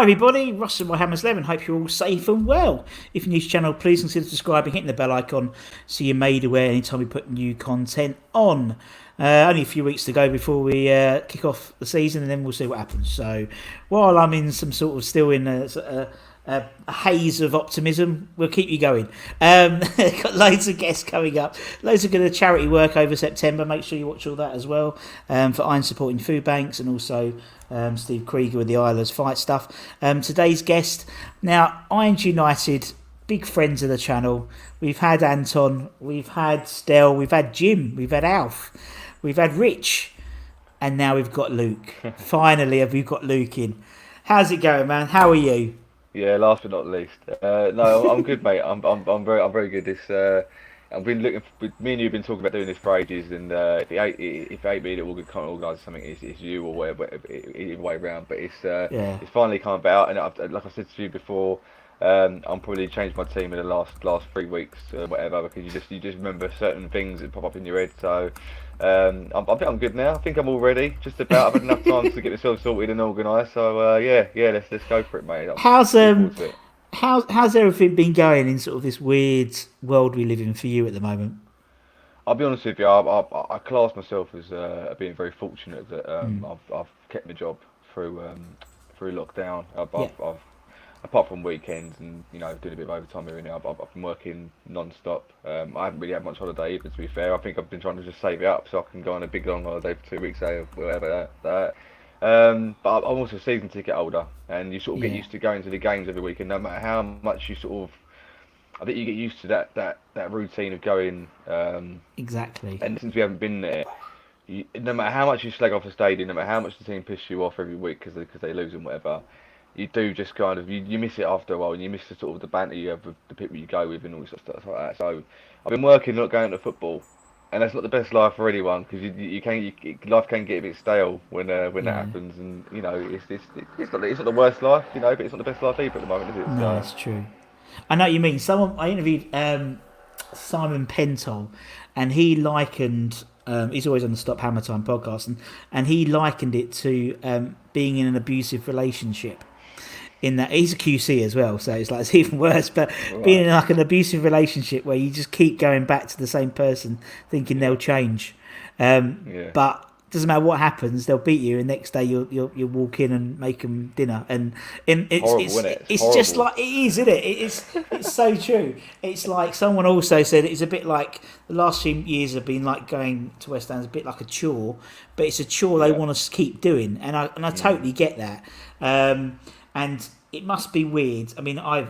Hi everybody, Ross and Mohammed's Lemon. Hope you're all safe and well. If you're new to the channel, please consider subscribing, hitting the bell icon so you're made aware anytime we put new content on. Only a few weeks to go before we kick off the season, and then we'll see what happens. So while I'm in some sort of still in a haze of optimism, we'll keep you going. Got loads of guests coming up, loads of good charity work over September. Make sure you watch all that as well, for Iron supporting food banks, and also Steve Krieger with the Islas fight stuff. Today's guest, now Irons United, big friends of the channel. We've had Anton, we've had Stel, we've had Jim, we've had Alf, we've had Rich, and now we've got Luke. Finally, we've got Luke in. How's it going, man? How are you? Yeah, last but not least. No, I'm good, mate. I'm very good. I've been looking. Me and you've been talking about doing this for ages, and if it ain't me that will come organise something, it's you or whatever, either way around. But Yeah. it's finally come about, and like I said to you before, I'm probably changed my team in the last 3 weeks, whatever, because you just remember certain things that pop up in your head. So I think I'm good now. I think I'm all ready. Just about. I've had enough time to get myself sorted and organised. So yeah, let's go for it, mate. I'm How's looking forward to it. how's everything been going in sort of this weird world we live in for you at the moment? I'll be honest with you. I class myself as being very fortunate that Mm. I've kept my job through lockdown. Yeah. Apart from weekends and doing a bit of overtime here and there, I've been working non-stop. I haven't really had much holiday either, to be fair. I think I've been trying to just save it up so I can go on a big long holiday for 2 weeks, or whatever that. But I'm also a season ticket holder, and you sort of get Yeah. used to going to the games every week, and no matter how much you sort of, I think you get used to that routine of going. Exactly. And since we haven't been there, no matter how much you slag off the stadium, no matter how much the team piss you off every week because they lose and whatever, you do just kind of you miss it after a while, and you miss the sort of the banter you have with the people you go with and all this sort of stuff like that. So I've been working, not going to football, and that's not the best life for anyone because life can get a bit stale when that Yeah. happens, and it's not the worst life, but it's not the best life either at the moment, is it? No, So it's true. I know what you mean. Someone I interviewed Simon Pentol, and he likened. He's always on the Stop Hammer Time podcast, and he likened it to being in an abusive relationship. In that he's a QC as well, so it's even worse. But being right, in like an abusive relationship where you just keep going back to the same person, thinking they'll yeah, change, yeah, but doesn't matter what happens, they'll beat you, and next day you'll walk in and make them dinner, and horrible, isn't it? It's it's just horrible. like it is, isn't it? It's so true. It's like someone also said it's a bit like the last few years have been like going to West Ham is a bit like a chore, but it's a chore they Yeah. want to keep doing, and I Mm. totally get that. And it must be weird. I mean, I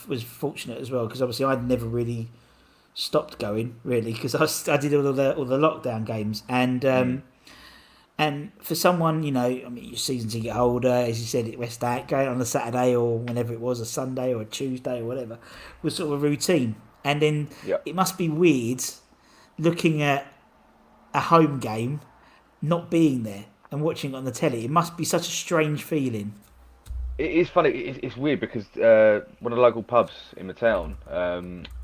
was fortunate as well because obviously I'd never really stopped going really because I did all the lockdown games Mm. and for someone I mean your season ticket holder as you said at West Ham going on a Saturday or whenever it was a Sunday or a Tuesday or whatever was sort of a routine, and then Yeah. it must be weird looking at a home game not being there and watching it on the telly. It must be such a strange feeling. It is funny. It's weird because one of the local pubs in the town,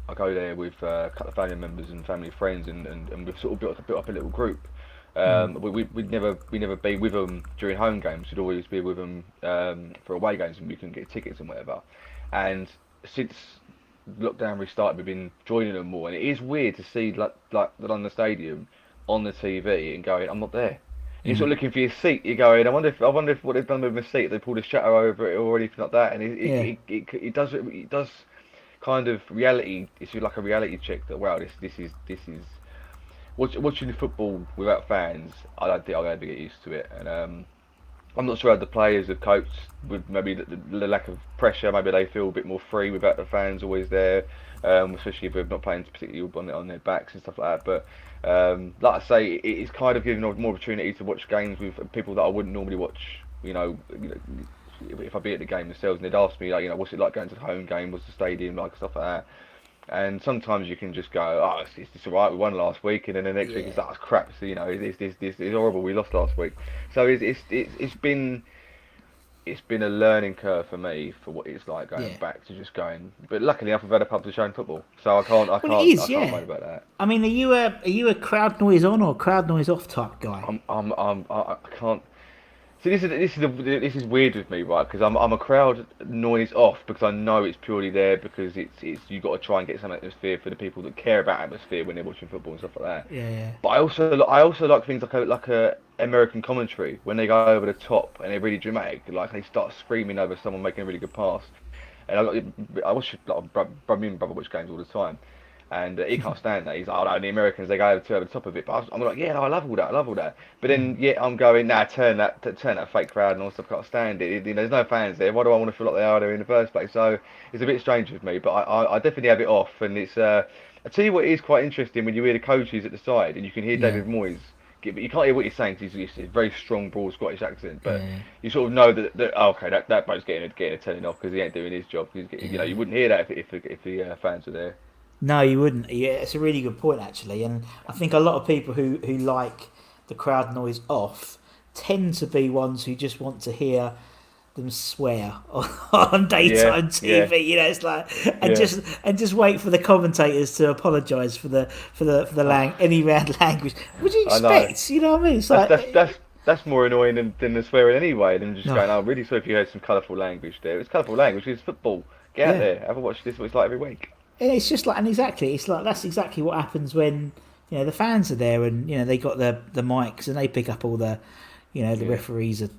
I go there with a couple of family members and family friends, and we've sort of built up a little group. Mm. We'd never be with them during home games. We'd always be with them for away games, and we couldn't get tickets and whatever. And since lockdown restarted, we've been joining them more, and it is weird to see like the London Stadium on the TV and going, I'm not there. And you're Mm. sort of looking for your seat. You're going, I wonder if what they've done with my seat. They pulled a shutter over it or anything like that. And Yeah. it does kind of reality. It's like a reality check that wow, this is watching football without fans. I don't think I'll ever get used to it. And I'm not sure how the players have coped with maybe the lack of pressure. Maybe they feel a bit more free without the fans always there, especially if they're not playing particularly on their backs and stuff like that. But like I say, it's kind of giving more opportunity to watch games with people that I wouldn't normally watch. If I be at the game themselves, and they'd ask me like, what's it like going to the home game? What's the stadium like? Stuff like that. And sometimes you can just go, oh, it's all right. We won last week, and then the next week it's Yeah. like, oh, it's crap. So this is horrible. We lost last week. So it's been a learning curve for me for what it's like going Yeah. back to just going. But luckily, I've had a pub to show football, so I can't I Well, it can't I is. can't Yeah. moan about that. I mean, are you a crowd noise on or crowd noise off type guy? I can't. So this is weird with me, right? Because I'm a crowd noise off because I know it's purely there because it's you got to try and get some atmosphere for the people that care about atmosphere when they're watching football and stuff like that. Yeah, yeah. But I also like things like a American commentary when they go over the top and they're really dramatic, like they start screaming over someone making a really good pass. And I watch me and brother watch games all the time, and he can't stand that. He's like, oh no, the Americans they go over the top of it. But I'm like, yeah, no, I love all that, I love all that. But then yeah, I'm going, nah, turn that fake crowd and all stuff. Can't stand it. You know, there's no fans there. Why do I want to feel like they are there in the first place? So it's a bit strange with me, but I definitely have it off, and it's I tell you what is quite interesting when you hear the coaches at the side and you can hear Yeah. David Moyes. But you can't hear what he's saying because he's a very strong, broad Scottish accent. But Yeah. you sort of know that oh, okay, that bloke's getting a telling off because he ain't doing his job. You know, you wouldn't hear that if the fans were there. No, you wouldn't. Yeah, it's a really good point actually, and I think a lot of people who like the crowd noise off tend to be ones who just want to hear them swear on Yeah, daytime yeah, TV. You know, it's like yeah. and just wait for the commentators to apologise for the any round language. What do you I know. expect? You know what I mean? It's That's that's like that's that's more annoying than the swearing anyway. Than just no, going, oh, really sorry if you heard some colourful language there. It's colourful language. It's football. Get out yeah. there. Have a watch this. What it's like every week. And it's just like, and exactly, it's like that's exactly what happens when the fans are there and they got the mics and they pick up all the the Yeah. referees are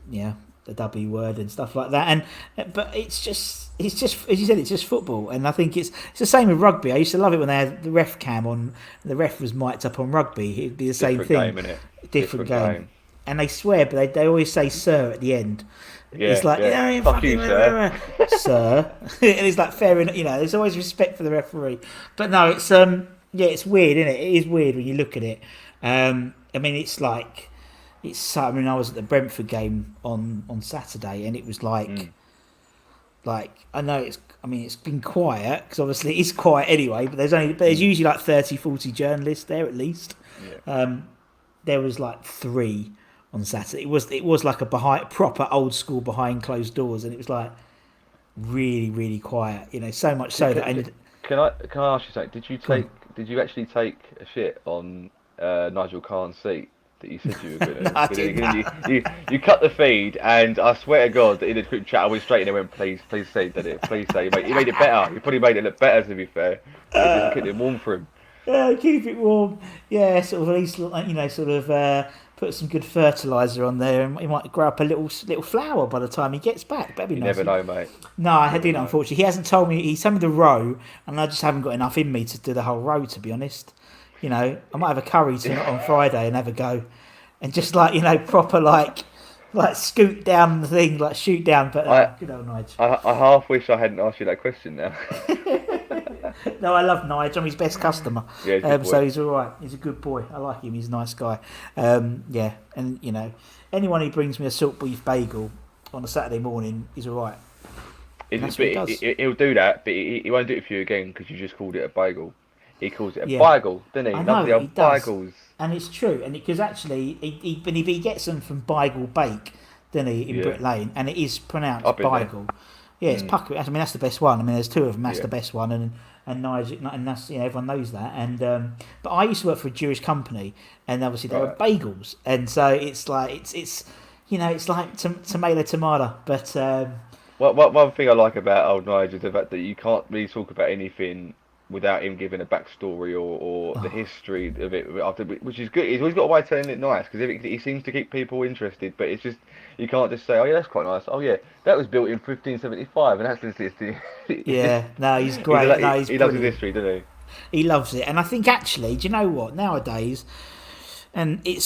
the W word and stuff like that. And but it's just as you said, it's just football. And I think it's the same with rugby. I used to love it when they had the ref cam on. The ref was mic'd up on rugby. It'd be the same Different thing, game, innit? different game. And they swear, but they always say "sir" at the end. It's Yeah, like, yeah. Fuck you, sir. sir. And it's like fair enough, there's always respect for the referee. But no, it's it's weird, isn't it? It is weird when you look at it. I mean, it's like I mean, I was at the Brentford game on Saturday, and it was like I know it's been quiet because obviously it's quiet anyway. But there's usually like 30, 40 journalists there at least. Yeah. There was like 3 on Saturday. It was like a proper old school behind closed doors, and it was like really really quiet. So much so that Can I ask you something? Go on. Did you actually take a shit on Nigel Khan's seat that you said you were No, gonna? I 'Cause did you cut the feed, and I swear to God that in the group chat I went straight in and went, please say did it, please say you made it better. You probably made it look better to be fair. Just kept it warm for him. keep it warm. Yeah, sort of at least sort of put some good fertilizer on there, and he might grow up a little flower by the time he gets back. That'd be You nice. never know, mate. No, I Never didn't. know. Unfortunately, he hasn't told me. He told me the row, and I just haven't got enough in me to do the whole row. To be honest, I might have a curry on Friday and have a go, and just proper scoot down the thing, like shoot down. But I, good old Nigel. I half wish I hadn't asked you that question now. No, I love Nigel. I'm his best customer. Yeah, he's a good boy. So he's all right. He's a good boy. I like him. He's a nice guy. Yeah, and anyone who brings me a salt beef bagel on a Saturday morning is all right. That's what he does. He'll do that, but he won't do it for you again because you just called it a bagel. He calls it a Yeah. bagel, doesn't he? I Loves know, the old he does. bagels. And it's true, and because actually, he gets them from Beigel Bake, doesn't he, in Yeah. Brick Lane, and it is pronounced I've been there. Beigel. Yeah, it's Pucker. I mean, that's the best one. I mean, there's 2 of them. That's Yeah. the best one, and Nigel, and that's everyone knows that. And but I used to work for a Jewish company, and obviously there were Right. bagels, and so it's like it's like tomato, but One thing I like about old Nigel is the fact that you can't really talk about anything without him giving a backstory or the history of it, which is good. He's always got a way of telling it nice because he seems to keep people interested. But it's just you can't just say, "Oh yeah, that's quite nice." Oh yeah, that was built in 1575, and that's history. yeah, no, he's great. No, he's he loves his brilliant. history, doesn't He loves it, and I think actually, do you know what? Nowadays, and it's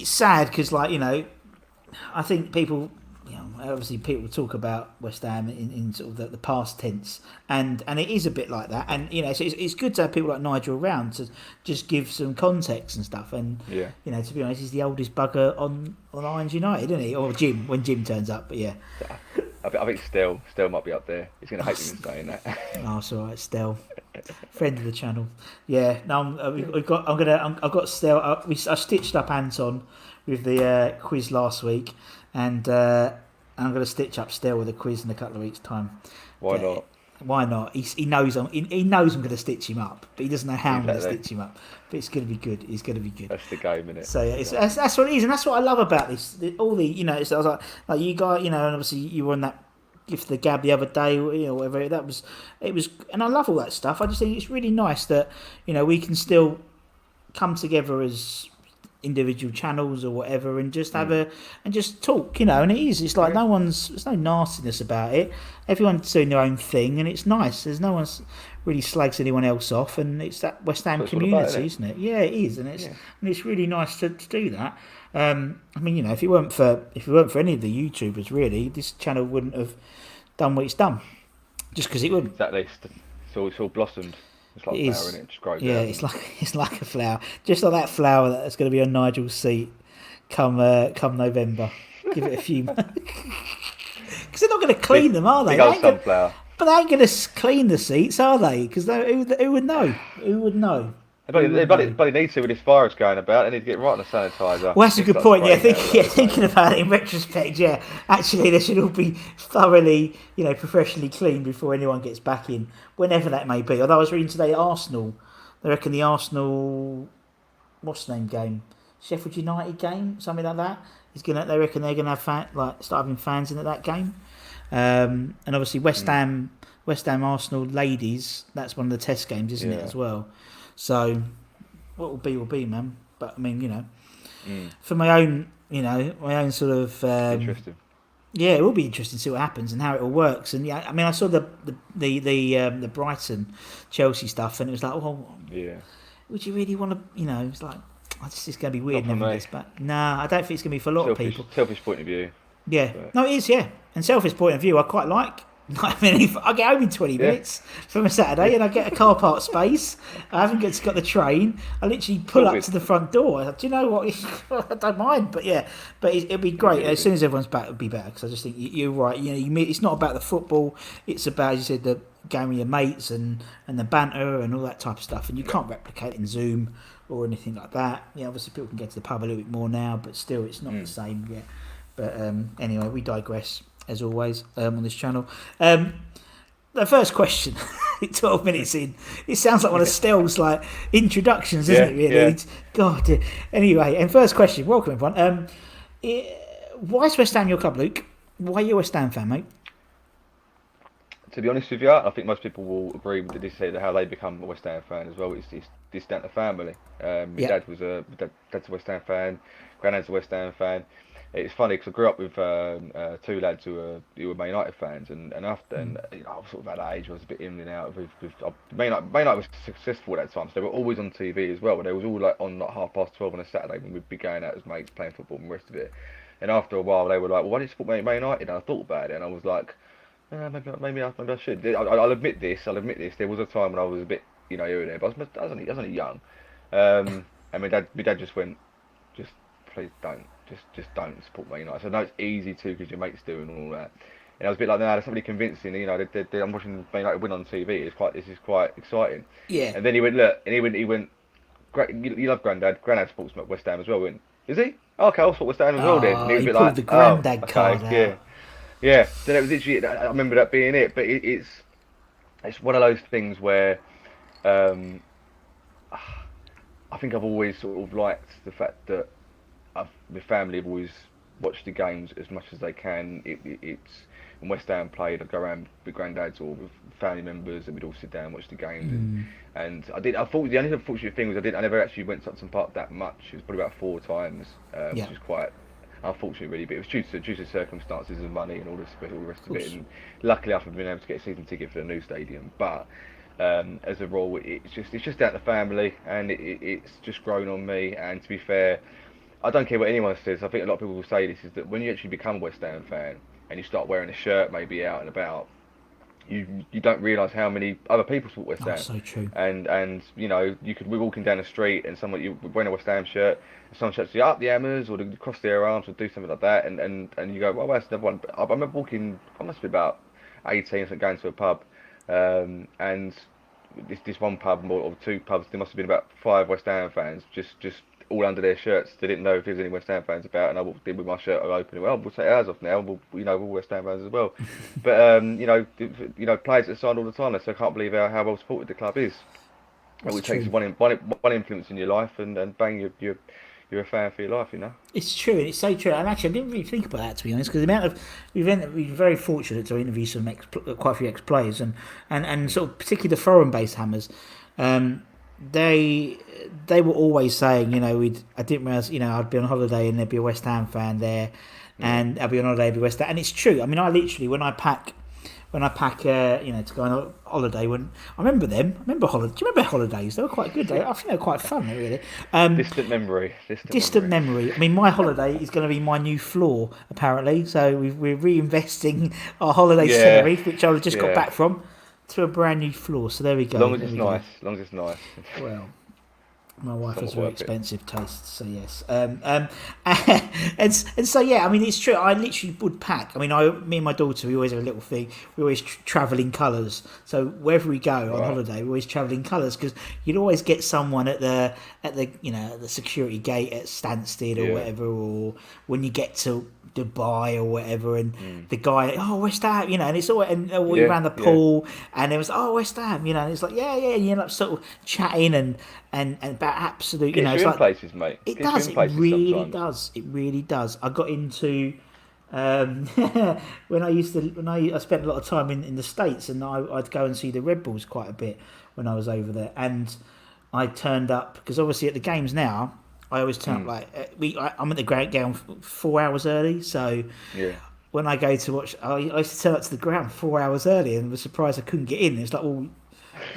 sad because I think people, obviously people talk about West Ham in sort of the past tense, and it is a bit like that, and so it's good to have people like Nigel around to just give some context and stuff, and he? Yeah. to be honest, he's the oldest bugger on Irons United, isn't he? Or Jim when Jim turns up, but yeah. I think Stell might be up there. He's gonna hate me for saying that. Oh, it's all right, Stel, friend of the channel. Yeah, no, I've got Stel. I stitched up Anton with the quiz last week, and I'm going to stitch up Stel with a quiz in a couple of weeks' time. Why not? Why not? He knows he knows I'm going to stitch him up, but he doesn't know how I'm going to Exactly. stitch him up. But it's going to be good. It's going to be good. That's the game, innit? So yeah, that's what it is, and that's what I love about this. All the it's, I was like you guys, and obviously you were on that gift of the gab the other day, whatever that was. It was, and I love all that stuff. I just think it's really nice that we can still come together as individual channels or whatever and just have and just talk, and it's like there's no nastiness about it. Everyone's doing their own thing and it's nice. There's no one's really slags anyone else off, and it's that West Ham community, isn't it? Yeah, it is, and it's really nice to do that. I mean, if it weren't for any of the YouTubers, really, this channel wouldn't have done what it's done, just because it wouldn't. Exactly. It's all blossomed. It's like a flower, isn't it? It just grows out. It's like a flower, just like that flower that's going to be on Nigel's seat come November. Give it a few, because they're not going to clean them, are they? Big old sunflower. But they ain't going to clean the seats, are they? Because who would know? Who would know? They bloody need to with this virus going about. They need to get right on the sanitizer. Well, that's a good point. Yeah, thinking about it in retrospect, actually, they should all be thoroughly, professionally cleaned before anyone gets back in, whenever that may be. Although I was reading today, Arsenal, they reckon the Arsenal, what's the name game, Sheffield United game, something like that. They reckon they're gonna have start having fans in at that game. And obviously West Ham Arsenal ladies, that's one of the test games, isn't it, as well? So what will be, man. But I mean, for my own, my own sort of interesting. Yeah, it will be interesting to see what happens and how it all works. And I mean, I saw the Brighton Chelsea stuff, and it was like, would you really want to? It's like, it's going to be weird. But nah, I don't think it's going to be for a lot of people. Selfish point of view. Yeah, no, it is. Yeah, and selfish point of view, I quite like. I mean, I get home in 20 minutes from a Saturday, and I get a car park space. I haven't got the train. I literally pull up to the front door. Do you know what? I don't mind, but it'll be great as soon as everyone's back. It'll be better, because I just think you're right. It's not about the football. It's about, as you said, the game with your mates and the banter and all that type of stuff. And you can't replicate it in Zoom or anything like that. Obviously people can get to the pub a little bit more now, but still, it's not the same yet. But anyway, we digress, as always, on this channel. The first question, 12 minutes in, it sounds like one of Stell's introductions, isn't it, really? Yeah. God. Anyway, and first question, welcome everyone. Why is West Ham your club, Luke? Why are you a West Ham fan, mate? To be honest with you, I think most people will agree with this, how they become a West Ham fan as well. It's down to family. My dad's a West Ham fan, granddad's a West Ham fan. It's funny because I grew up with two lads who were Man United fans, and after, I was sort of at that age, I was a bit in and out. Man United was successful at that time, so they were always on TV as well. But they was all on 12:30 on a Saturday when we'd be going out as mates playing football and the rest of it. And after a while, they were like, "Well, why did you support Man United?" And I thought about it, and I was like, maybe I should. I'll admit this. There was a time when I was a bit, here and there, but I was only young. And my dad just went, just please don't. Just don't support Man United. So I know it's easy to, because your mates do and all that. And I was a bit like, no, that's not really convincing. I'm watching Man United win on TV. This is quite exciting. Yeah. And then he went, look, and he went, you love Grandad. Grandad supports West Ham as well. Went, is he? Oh, okay, I'll support West Ham as well then. And he was a bit like, the Grandad card out. Yeah. So that was literally, I remember that being it. But it's one of those things where I think I've always sort of liked the fact that my family have always watched the games as much as they can. It's when West Ham played, I'd go around with granddads or with family members, and we'd all sit down and watch the games. And I thought the only unfortunate thing was I never actually went to Upton Park that much. It was probably about 4 times, which is quite unfortunate, really. But it was due to circumstances and money and all the rest of it. And luckily, I've been able to get a season ticket for the new stadium. But as a rule, it's just down to family, and it's just grown on me. And to be fair, I don't care what anyone says. I think a lot of people will say this, is that when you actually become a West Ham fan and you start wearing a shirt maybe out and about, you don't realise how many other people support West Ham. That's so true. And you could be walking down the street and you wearing a West Ham shirt, and someone shouts you up the Hammers or cross their arms or do something like that, and you go, well, that's another one. But I remember walking, I must be about 18, so going to a pub, and this one pub or 2 pubs, there must have been about 5 West Ham fans just all under their shirts. They didn't know if there was any West Ham fans about, and I walked in with my shirt open. Well, we'll take ours off now. We're West Ham fans as well. But players that signed all the time. So I can't believe how well supported the club is. That's It takes true. one influence in your life, and bang, you're a fan for your life. It's true, and it's so true. And actually, I didn't really think about that, to be honest, because the amount of we've been very fortunate to interview quite a few ex-players, and sort of particularly the foreign-based Hammers. Um, they were always saying, I didn't realize, I'd be on holiday and there'd be a West Ham fan there, and I'd be on holiday, there'd be West Ham, and it's true. I mean, I literally when I pack, to go on holiday. When I remember them, do you remember holidays? They were quite good. I think they were quite fun, really. Distant memory. Distant memory. I mean, my holiday is going to be my new floor, apparently. So we're reinvesting our holiday salary, which I've just got back from, to a brand new floor. So there we go. Long as it's nice. Well. My wife has very expensive tastes, so yes. And so yeah, I mean it's true. I literally would pack. I mean, me and my daughter, we always have a little thing. We always travel in colours. So wherever we go on holiday, we always travel in colours because you'd always get someone at the the security gate at Stansted or whatever, or when you get to Dubai or whatever, and the guy, West Ham, and it's all around the pool, and it was West Ham, and it's like and you end up sort of chatting and about absolute, it's like places, mate. It does. It really does. It really does. I got into when I spent a lot of time in the States, and I'd go and see the Red Bulls quite a bit when I was over there, and I turned up because obviously at the games now. I always turn up I'm at the ground 4 hours early, so when I go to watch, I used to turn up to the ground 4 hours early, and was surprised I couldn't get in. It's like, well,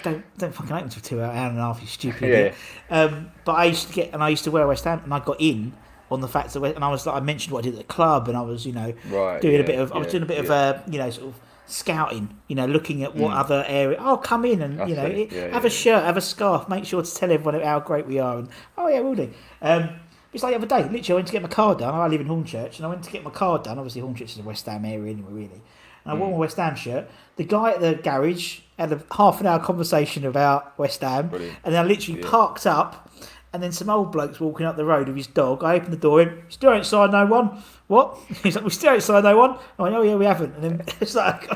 don't fucking open for 2 hour and a half, you stupid idiot. But I used to wear West Ham, and I got in on the fact that, and I was like, I mentioned what I did at the club, and I was doing a bit of sort of scouting, looking at what other area. Come in and have a shirt, have a scarf. Make sure to tell everyone how great we are. And we'll do. It's like the other day. Literally, I went to get my car done. I live in Hornchurch, and I went to get my car done. Obviously, Hornchurch is a West Ham area anyway, really. And I wore my West Ham shirt. The guy at the garage had a half an hour conversation about West Ham, and then I literally parked up. And then some old bloke's walking up the road with his dog. I opened the door in. Still ain't signed no one. What? He's like, we still ain't signed no one. I went, we haven't. And then it's like,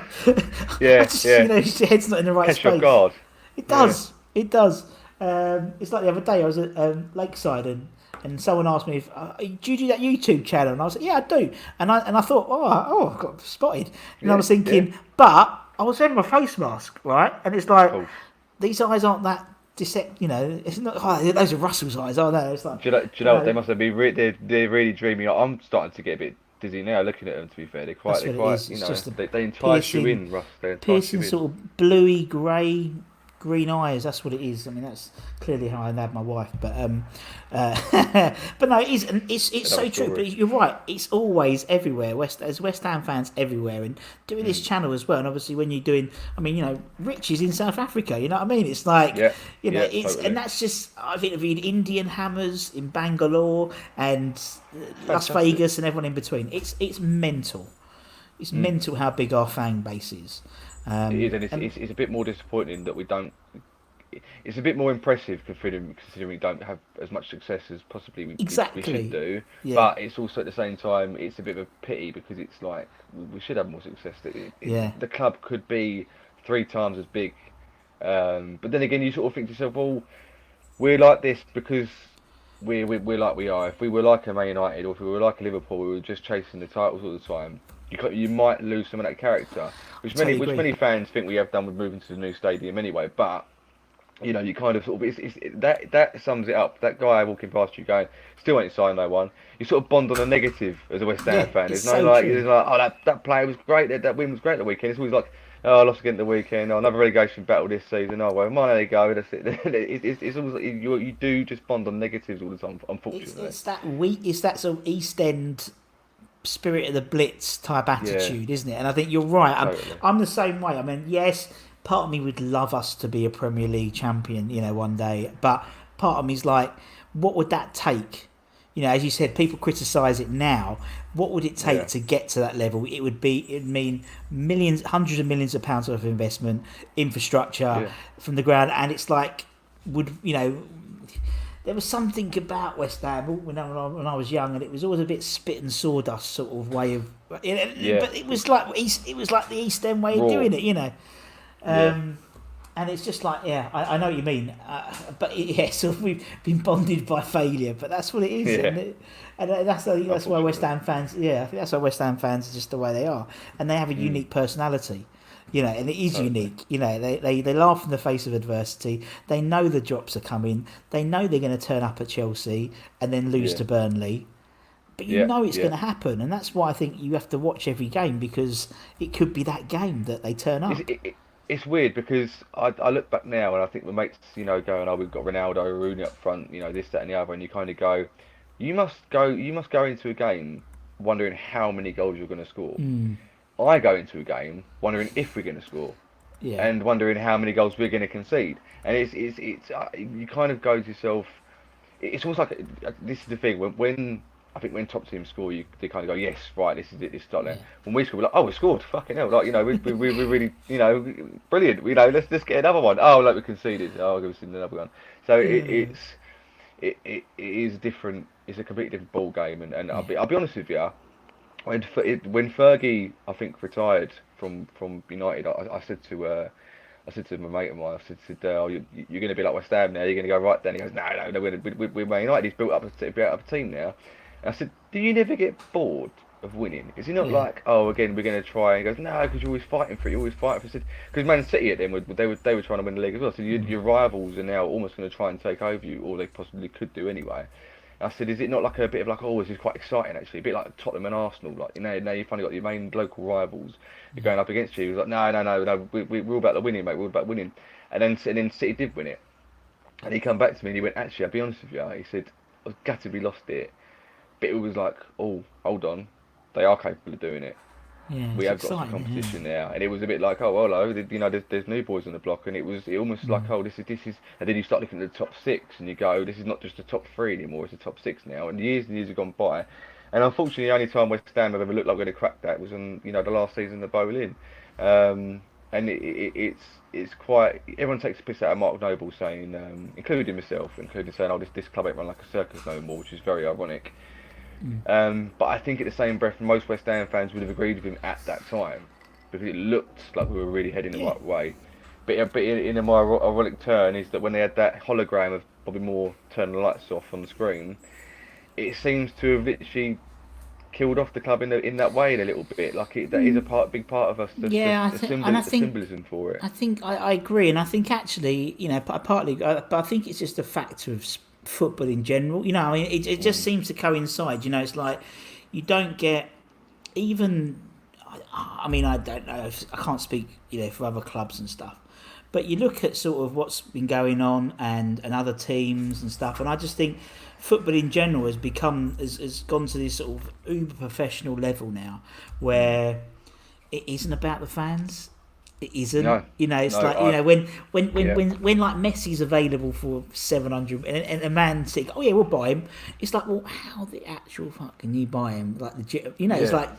his head's not in the right space. Catch your guard. It does. Yeah. It does. It's like the other day I was at Lakeside and someone asked me, do you do that YouTube channel? And I was like, yeah, I do. And I thought, I got spotted. And I was thinking, but I was wearing my face mask, right? And it's like, these eyes aren't that. It's not. Those are Russell's eyes, aren't they? It's like, do you know? They must have been. They're really dreamy. I'm starting to get a bit dizzy now looking at them. To be fair, they're quite. They entice you in, Russ. Piercing sort of bluey grey, green eyes. That's what it is. I mean, that's clearly how I nabbed my wife. But but no, it is, and it's so true. But you're right. It's always everywhere. There's West Ham fans everywhere, and doing this channel as well. And obviously, when you're doing, Rich is in South Africa. You know what I mean? It's like, it's totally. And that's just. I've interviewed Indian Hammers in Bangalore and Las Vegas and everyone in between. It's mental. It's mental how big our fan base is. It is, and it's a bit more disappointing that we don't. It's a bit more impressive considering we don't have as much success as possibly we should do. Yeah. But it's also at the same time it's a bit of a pity because it's like we should have more success. The club could be 3 times as big, but then again you sort of think to yourself, well, we're like this because we're like we are. If we were like a Man United or if we were like a Liverpool, we were just chasing the titles all the time. You might lose some of that character, which many fans think we have done with moving to the new stadium anyway. But you kind of sort of that sums it up. That guy walking past you going, still ain't signed no one. You sort of bond on a negative as a West Ham fan. There's that player was great. That win was great the weekend. It's always like, I lost again the weekend. Another relegation battle this season. There you go. That's it. It's always like you do just bond on negatives all the time. Unfortunately, it's that sort of East End spirit of the blitz type attitude, isn't it? And I think you're right. I'm the same way. I mean, yes, part of me would love us to be a Premier League champion, one day. But part of me is like, what would that take? As you said, people criticise it now. What would it take to get to that level? It'd mean millions, hundreds of millions of pounds worth of investment, infrastructure from the ground. And it's like, there was something about West Ham when I was young, and it was always a bit spit and sawdust sort of way of. But it was like the East End way of doing it, you know. And it's just like, I know what you mean, but so we've been bonded by failure, but that's what it is, and that's why West Ham fans, I think that's why West Ham fans are just the way they are, and they have a unique personality, you know, and it is unique, you know, they laugh in the face of adversity, they know the drops are coming, they know they're going to turn up at Chelsea and then lose to Burnley, but you know it's going to happen, and that's why I think you have to watch every game, because it could be that game that they turn up. It's weird because I look back now and I think the mates, you know, going, oh, we've got Ronaldo, Rooney up front, you know, this, that, and the other, and you kind of go, you must go into a game wondering how many goals you're going to score. I go into a game wondering if we're going to score, and wondering how many goals we're going to concede, and it's you kind of go to yourself, it's almost like this is the thing when I think when top teams score, they kind of go, yes, right, this is it, this is like that. When we score, we're like, oh, we scored, fucking hell, like, you know, we're really, you know, brilliant, you know, let's get another one. Oh, like we conceded, oh, we've seen another one. So it is different. It's a completely different ball game, and I'll be honest with you, when Fergie, I think, retired from United, I said to my mate of mine, I said, oh, you're going to be like West Ham now. You're going to go right then. He goes, no, we're Man United. He's built up a team now. And I said, do you never get bored of winning? Is it not like, oh, again, we're going to try? And he goes, no, because you're always fighting for it. You're always fighting for it. Because Man City at them, they were trying to win the league as well. So your rivals are now almost going to try and take over you, or they possibly could do anyway. I said, is it not like a bit of like, oh, this is quite exciting actually, a bit like Tottenham and Arsenal, like, you know, now you've finally got your main local rivals, you're going up against you. He was like, no, we're all about the winning, mate, we're all about winning. And then City did win it, and he come back to me and he went, actually, I'll be honest with you, he said, I was gutted we lost it, but it was like, oh, hold on, they are capable of doing it. Yeah, we have got some competition now, and it was a bit like, oh, hello, you know, there's new boys on the block, and it almost like, oh, this is, and then you start looking at the top six, and you go, this is not just the top three anymore, it's the top six now, and years have gone by, and unfortunately, the only time West Ham have ever looked like we're going to crack that was on, you know, the last season of Boleyn, and it's quite, everyone takes a piss out of Mark Noble saying, including myself, saying, oh, this club ain't run like a circus no more, which is very ironic. But I think at the same breath, most West Ham fans would have agreed with him at that time, because it looked like we were really heading the right way. But in a more ironic turn is that when they had that hologram of Bobby Moore turning the lights off on the screen, it seems to have literally killed off the club in that way in a little bit. Like that is a big part of us. The symbolism for it. I think I agree, and I think actually, you know, partly, but I think it's just a factor of football in general, you know. I mean, it just seems to coincide. You know, it's like you don't get even. I mean, I don't know. I can't speak, you know, for other clubs and stuff. But you look at sort of what's been going on and other teams and stuff, and I just think football in general has gone to this sort of uber professional level now, where it isn't about the fans. It isn't, you know. It's like, you know, when like Messi's available for 700 and a Man City, oh yeah, we'll buy him. It's like, well, how the actual fuck can you buy him? Like legit, you know. It's like,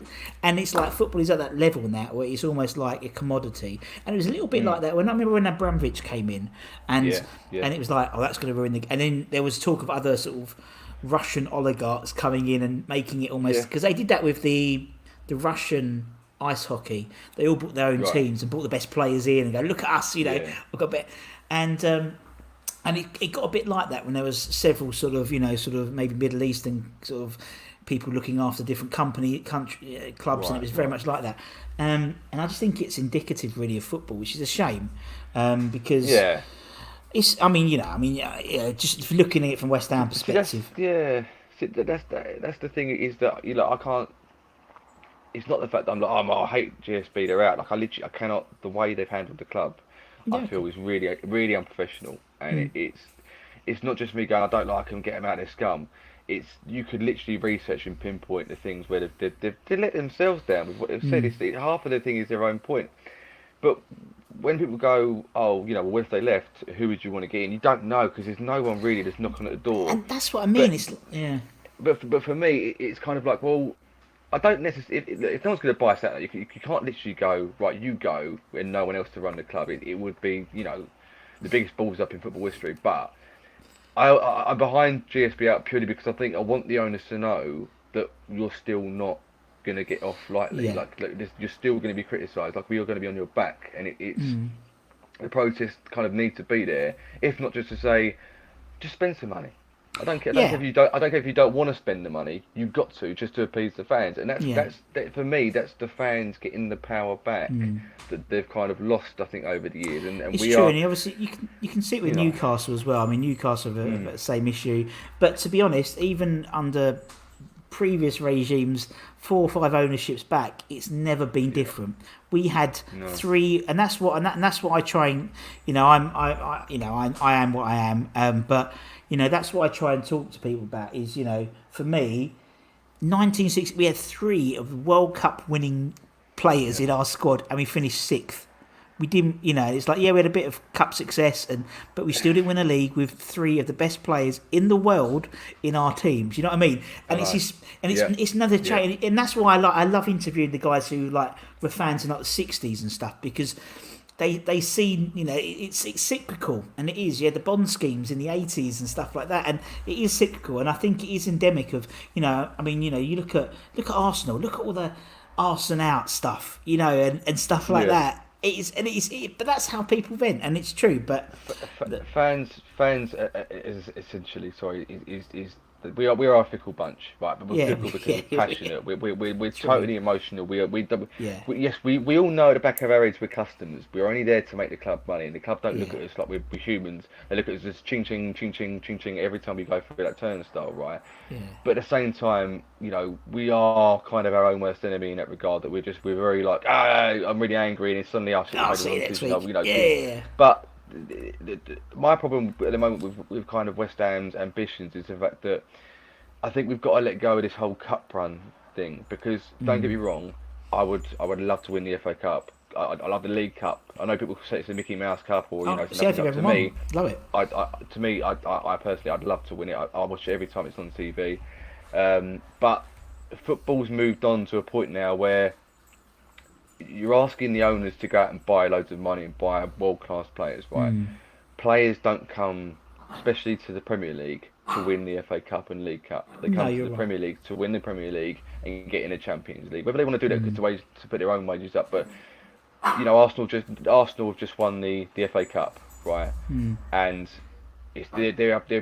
and it's like football is at that level now where it's almost like a commodity. And it was a little bit like that when I remember when Abramovich came in, and it was like, oh, that's going to ruin the. And then there was talk of other sort of Russian oligarchs coming in and making it almost, because they did that with the Russian ice hockey. They all brought their own teams and brought the best players in and go, look at us, you know, we've got a bit. And it got a bit like that when there was several sort of, you know, sort of maybe Middle Eastern sort of people looking after different clubs, and it was very much like that. And I just think it's indicative really of football, which is a shame, because it's. I mean, just looking at it from West Ham perspective. That's the thing, is that, you know, I can't. It's not the fact that I'm like, I hate GSB, they're out. Like, I cannot. The way they've handled the club, I feel is really, really unprofessional. And it's not just me going, I don't like them, get them out of their scum. It's, you could literally research and pinpoint the things where they've let themselves down with what they've said. Half of the thing is their own point. But when people go, oh, you know, well, if they left, who would you want to get in? You don't know, because there's no one really that's knocking at the door. And that's what I mean. But for me, it's kind of like, well, I don't necessarily. If no one's going to buy that, you can't literally go, right, you go, and no one else to run the club. It would be, you know, the biggest balls up in football history. But I'm behind GSB out purely because I think I want the owners to know that you're still not going to get off lightly. Yeah. You're still going to be criticised. Like we are going to be on your back, and it's Mm. the protests kind of need to be there. If not, just to say, just spend some money. I don't care. I don't care Yeah. if you don't. I don't care if you don't want to spend the money. You've got to just to appease the fans, and Yeah. that for me. That's the fans getting the power back that they've kind of lost. I think over the years, and It's we true, are. and obviously you can see it with You know, Newcastle as well. I mean, Newcastle have the same issue, but to be honest, even under previous regimes, 4 or 5 ownerships back, it's never been different. We had no. 3, and that's what that's what I try and I am what I am, but that's what I try and talk to people about. Is for me, 1960 we had 3 of the World Cup winning players in our squad, and we finished 6th. We didn't, it's like, yeah, we had a bit of cup success, but we still didn't win a league with 3 of the best players in the world in our teams. You know what I mean? And it's another change, and that's why I love interviewing the guys who were fans in the 60s and stuff, because they see, it's cyclical, and it is. Yeah, the bond schemes in the 80s and stuff like that, and it is cyclical, and I think it is endemic of, you look at Arsenal, look at all the arson out stuff, and stuff like that. But that's how people vent, and it's true. But fans is essentially we are a fickle bunch, right? But we're fickle because we're passionate. We're totally emotional. Yes, we all know at the back of our heads we're customers. We're only there to make the club money, and the club don't look at us like we're humans. They look at us as ching ching ching ching ching ching every time we go through that turnstile, right? Yeah. But at the same time, we are kind of our own worst enemy in that regard. That we're very like, I'm really angry, and it's suddenly us. I'll see you next week. But my problem at the moment with kind of West Ham's ambitions is the fact that I think we've got to let go of this whole cup run thing, because don't get me wrong, I would love to win the FA Cup. I love the League Cup. I know people say it's the Mickey Mouse Cup, or it's nothing up to me. Love it. I personally, I'd love to win it. I watch it every time it's on TV. But football's moved on to a point now where you're asking the owners to go out and buy loads of money and buy world-class players, right? Players don't come, especially to the Premier League, to win the FA Cup and League Cup. They come to the Premier League to win the Premier League and get in the Champions League. Whether they want to do that because to put their own wages up, but Arsenal have just won the FA Cup, right? And they're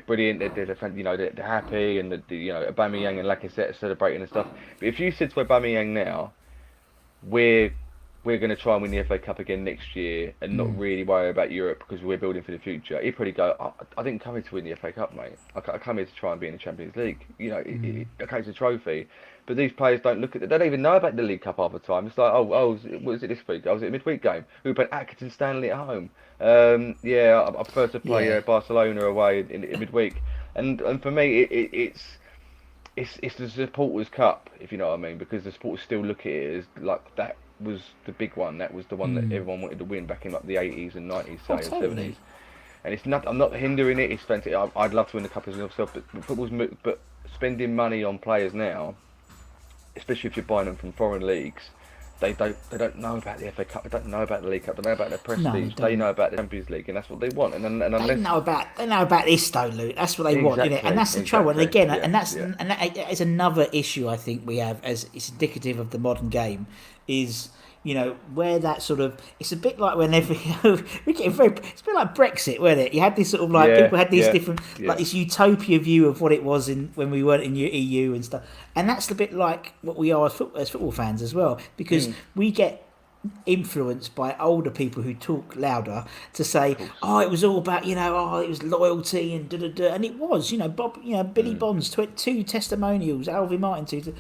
brilliant. They're happy, and Aubameyang and Lacazette are celebrating and stuff. But if you said to Aubameyang now, we're going to try and win the FA Cup again next year and not really worry about Europe because we're building for the future, he'd probably go, I didn't come here to win the FA Cup, mate. I come here to try and be in the Champions League. Okay, it's a trophy. But these players don't look at it. They don't even know about the League Cup half the time. It's like, what was it this week? Was it a midweek game? We played Atkinson Stanley at home. I prefer to play Barcelona away in midweek. And for me, it's the supporters' cup, if you know what I mean, because the supporters still look at it as like that was the big one. That was the one that everyone wanted to win back in like the 80s and 90s, say, and 70s. And it's not. I'm not hindering it. It's fantastic. I'd love to win the cup as myself, but spending money on players now, especially if you're buying them from foreign leagues, they don't know about the FA Cup. They don't know about the League Cup. They know about the prestige. They know about the Champions League, and that's what they want. And unless they know about this though, Luke. That's what they want, and that's the trouble. And again, and that is another issue I think we have, as it's indicative of the modern game, is where that sort of, it's a bit like whenever we get it's a bit like Brexit, wasn't it? You had this sort of people had these different like this utopia view of what it was when we weren't in EU and stuff, and that's a bit like what we are as football fans as well, because we get influenced by older people who talk louder to say, it was all about it was loyalty and and it was Billy Bonds 2 testimonials, Alvin Martin 2,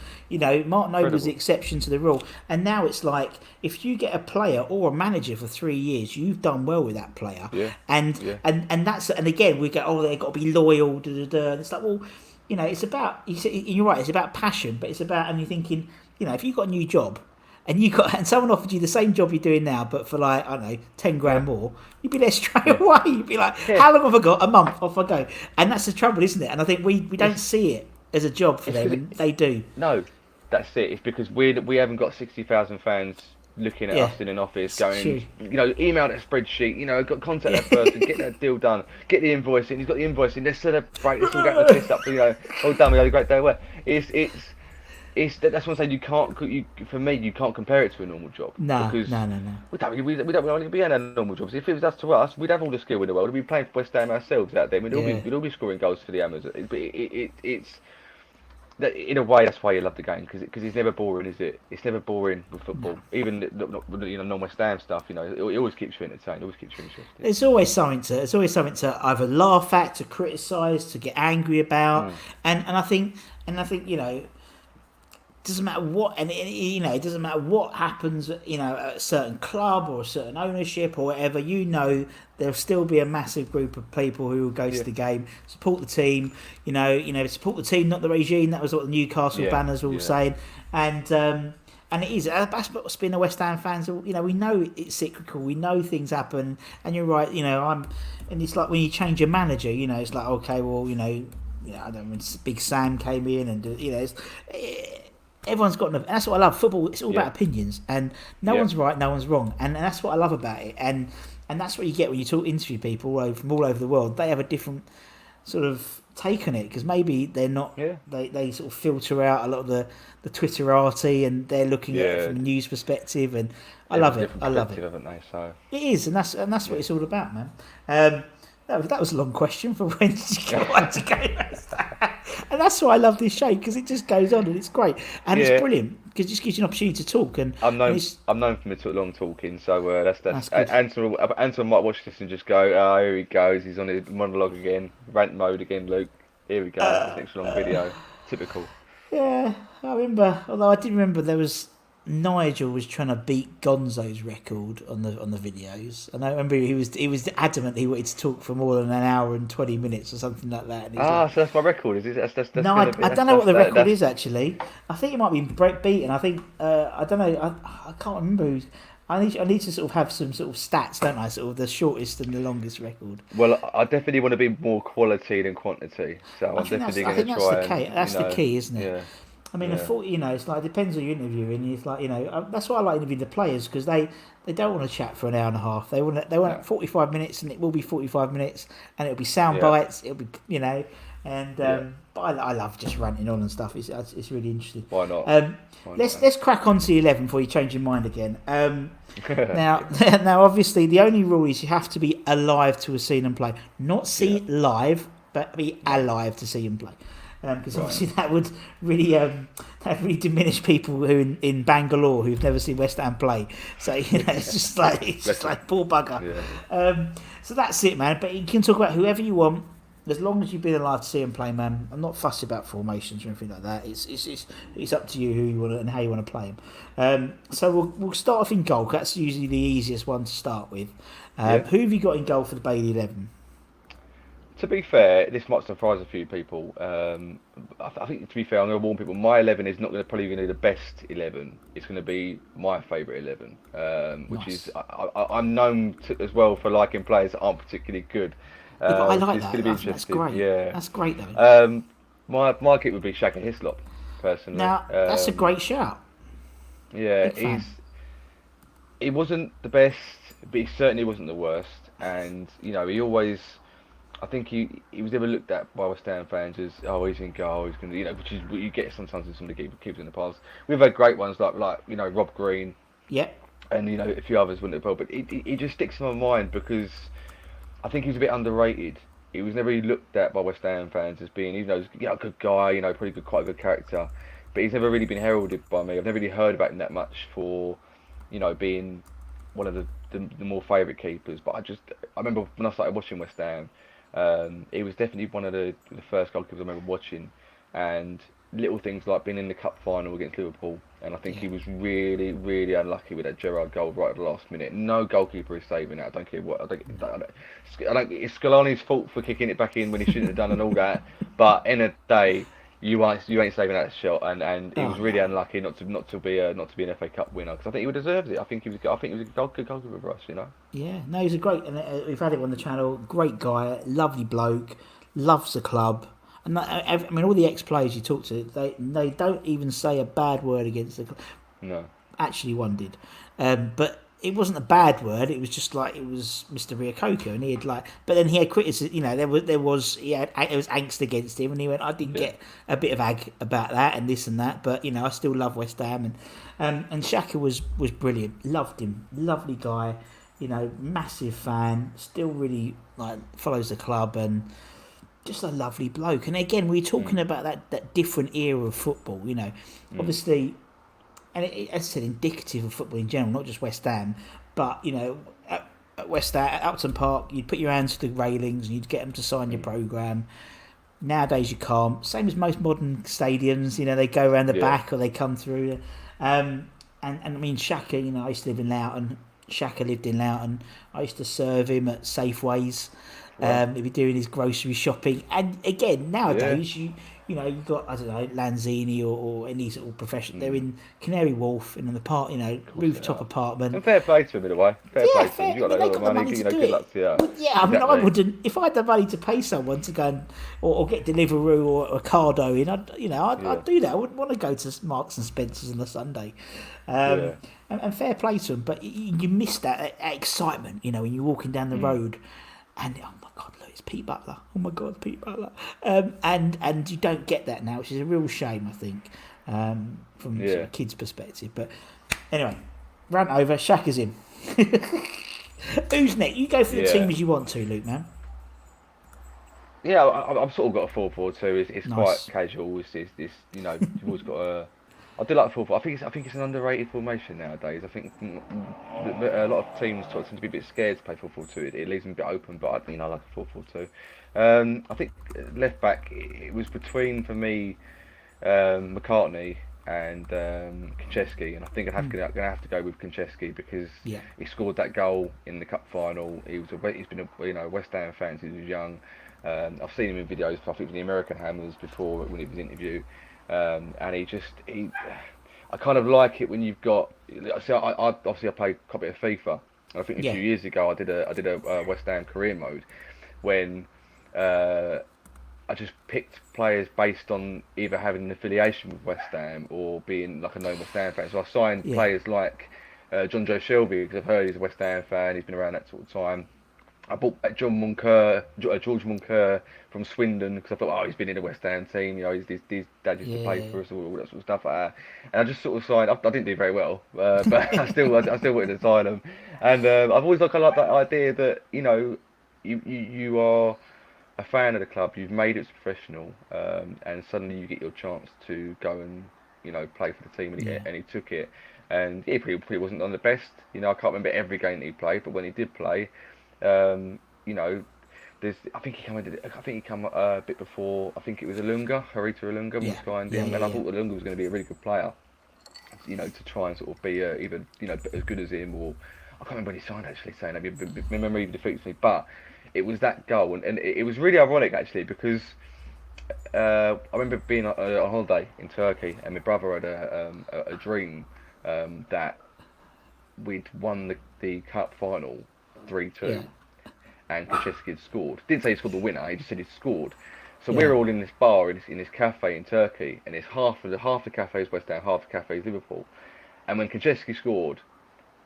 Martin Noble was the exception to the rule, and now it's like if you get a player or a manager for 3 years, you've done well with that player, and that's, and again we go, they've got to be loyal, and it's like, well, it's about, you're right, it's about passion, but it's about, and you're thinking, if you've got a new job and someone offered you the same job you're doing now, but for like, I don't know, 10 grand more, you'd be there straight away. You'd be like, how long have I got? A month, off I go. And that's the trouble, isn't it? And I think we don't see it as a job for them, and they do. No, that's it. It's because we haven't got 60,000 fans looking at Yeah. us in an office, It's going, true. email that spreadsheet, got contact that person, get that deal done, get the invoice in. He's got the invoice in. Let's celebrate. Let's all go to the piss up. All done. We had a great day. Well, that's what I'm saying. For me, you can't compare it to a normal job No, because no, no, no. we don't want to be in our normal jobs. If it was up to us, we'd have all the skill in the world. We'd be playing for West Ham ourselves out there. Yeah. We'd all be scoring goals for the Hammers. But it's that in a way that's why you love the game because it's never boring, is it? It's never boring with football. No. Even non-West Ham stuff. It always keeps you entertained. It always keeps you interested. There's always something to either laugh at, to criticise, to get angry about, and I think doesn't matter what, and it doesn't matter what happens, at a certain club or a certain ownership or whatever. There'll still be a massive group of people who will go to the game, support the team. Support the team, not the regime. That was what the Newcastle banners were all saying, and it is. That's what's been the West Ham fans. We know it's cyclical. We know things happen, and you're right. And it's like when you change your manager. It's like, okay, well, I don't know, when Big Sam came in, and everyone's got. That's what I love. Football. It's all about opinions, and no one's right, no one's wrong, and that's what I love about it. And that's what you get when you interview people from all over the world. They have a different sort of take on it because maybe they're not. Yeah. They sort of filter out a lot of the Twitterati, and they're looking at it from a news perspective, and I love it. I love it. Haven't they? So it is, and that's what it's all about, man. That was a long question for when did you want to go? And that's why I love this show because it just goes on and it's great and it's brilliant because it just gives you an opportunity to talk. And I'm known for my long talking, so that's good. Anton might watch this and just go, oh, here he goes, he's on his monologue again, rant mode again, Luke. Here we go, this next long video, typical. Yeah, I remember. Although I did remember there was Nigel was trying to beat Gonzo's record on the videos, and I remember he was adamant he wanted to talk for more than an hour and 20 minutes or something like that. So that's my record, is it? That's no, I don't know what the record is actually. I think it might be beaten. I think I don't know. I can't remember who's. I need to sort of have some sort of stats, don't I? Sort of the shortest and the longest record. Well, I definitely want to be more quality than quantity, so I'm definitely going to try. That's the key, isn't it? Yeah. I mean, it's like it depends on who you're interviewing. It's like that's why I like interviewing the players because they don't want to chat for an hour and a half. They want 45 minutes, and it will be 45 minutes, and it'll be sound bites. It'll be but I love just ranting on and stuff. It's really interesting. Why not? Let's crack on to 11 before you change your mind again. Now, obviously, the only rule is you have to be alive to see them play, not see it live, but be alive to see them play. Because obviously that would really diminish people who in Bangalore who've never seen West Ham play. So it's just like poor bugger. Yeah. So that's it, man. But you can talk about whoever you want as long as you've been alive to see them play, man. I'm not fussed about formations or anything like that. It's up to you who you want and how you want to play them. So we'll start off in goal. That's usually the easiest one to start with. Who have you got in goal for the Bailey 11? To be fair, this might surprise a few people. I think, to be fair, I'm going to warn people. My 11 is not probably going to be the best 11. It's going to be my favourite 11, which is I'm known as well for liking players that aren't particularly good. But I like that. That's great. Yeah, that's great though. My kit would be Shaka Hislop, personally. Now that's a great shout. Yeah, he wasn't the best, but he certainly wasn't the worst. And he always. I think he was never looked at by West Ham fans as he's in goal, he's going to which is what you get sometimes with some of the keepers in the past. We've had great ones like Rob Green, and a few others wouldn't have well, but he just sticks in my mind because I think he was a bit underrated. He was never really looked at by West Ham fans as being he's a good guy, probably quite a good character, but he's never really been heralded by me. I've never really heard about him that much for being one of the more favourite keepers. But I remember when I started watching West Ham. He was definitely one of the first goalkeepers I remember watching, and little things like being in the cup final against Liverpool, and I think he was really, really unlucky with that Gerrard goal right at the last minute. No goalkeeper is saving that. I don't care what. It's Scaloni's fault for kicking it back in when he shouldn't have done and all that. But in a day, you ain't saving that shot, and he was really unlucky not to be an FA Cup winner because I think he would deserve it. I think he was a good goalkeeper for us, Yeah, no, he's a great, and we've had him on the channel. Great guy, lovely bloke, loves the club, and I mean all the ex-players you talk to, they don't even say a bad word against the club. No. Actually, one did. But it wasn't a bad word. It was just like it was Mr. Riococo, and he had like. But then he had criticism. You know, there was there was angst against him, and he went, I did get a bit of ag about that and this and that, but you know, I still love West Ham, and Xhaka was brilliant. Loved him, lovely guy. You know, massive fan. Still really like follows the club and just a lovely bloke. And again, we're talking about that different era of football. You know, obviously. And as I said, indicative of football in general, not just West Ham, but you know, at West Ham, at Upton Park, you'd put your hands to the railings and you'd get them to sign your programme. Nowadays, you can't. Same as most modern stadiums, you know, they go around the back or they come through. And I mean, Xhaka, you know, I used to live in Loughton. Xhaka lived in Loughton. I used to serve him at Safeways. He'd be doing his grocery shopping. And again, nowadays, you know, you've got, I don't know, Lanzini or any sort of professional. They're in Canary Wharf in an apartment, you know, rooftop apartment. And fair play to him in a way. Fair play to him. You've got that money, you know, good luck to you. Well, yeah, I mean, I wouldn't, if I had the money to pay someone to go and, or get Deliveroo or a Cardo in, I'd do that. I wouldn't want to go to Marks and Spencer's on a Sunday. And fair play to them, but you miss that excitement, you know, when you're walking down the road and, oh my God, look, it's Pete Butler. Oh my God, Pete Butler. And you don't get that now, which is a real shame, I think, from sort of kids' perspective. But anyway, rant over. Xhaka's in. Who's next? You go for the team as you want to, Luke, man. Yeah, I've sort of got a 4-4-2. It's Nice. quite casual. It's you know, you've always got a. I do like 4-4. I think it's an underrated formation nowadays. I think a lot of teams tend to be a bit scared to play 4-4-2. It leaves them a bit open, but I like a 4-4-2. I think left back, it was between, for me, McCartney and Konchesky, and I think I'm going to have to go with Konchesky because he scored that goal in the cup final. He's been a West Ham fan since he was young. I've seen him in videos. I think it was the American Hammers before when he was interviewed. And I kind of like it when you've got. See, I played quite a bit of FIFA. And I think a few years ago I did a West Ham career mode when I just picked players based on either having an affiliation with West Ham or being like a known West Ham fan. So I signed players like John Joe Shelby because I've heard he's a West Ham fan. He's been around that sort of time. I bought George Moncur from Swindon because I thought, he's been in a West Ham team. You know, his dad used to play for us, all that sort of stuff like that. And I just sort of signed. I didn't do very well, but I still wanted to sign them. And I've always liked that idea that you know, you are a fan of the club. You've made it professional, and suddenly you get your chance to go and play for the team. And he took it. And he probably wasn't on the best. You know, I can't remember every game that he played, but when he did play. I think he came a bit before. I think it was Harita Ilunga was behind him, and I thought Ilunga was going to be a really good player. You know, to try and sort of be either as good as him, or I can't remember when he signed actually. Saying that my memory defeats me, but it was that goal, and it was really ironic actually because I remember being on holiday in Turkey, and my brother had a dream that we'd won the cup final 3-2, and Konchesky had scored. Didn't say he scored the winner. He just said he scored. So we're all in this bar in this cafe in Turkey, and it's half the cafe is West Ham, half the cafe is Liverpool. And when Konchesky scored,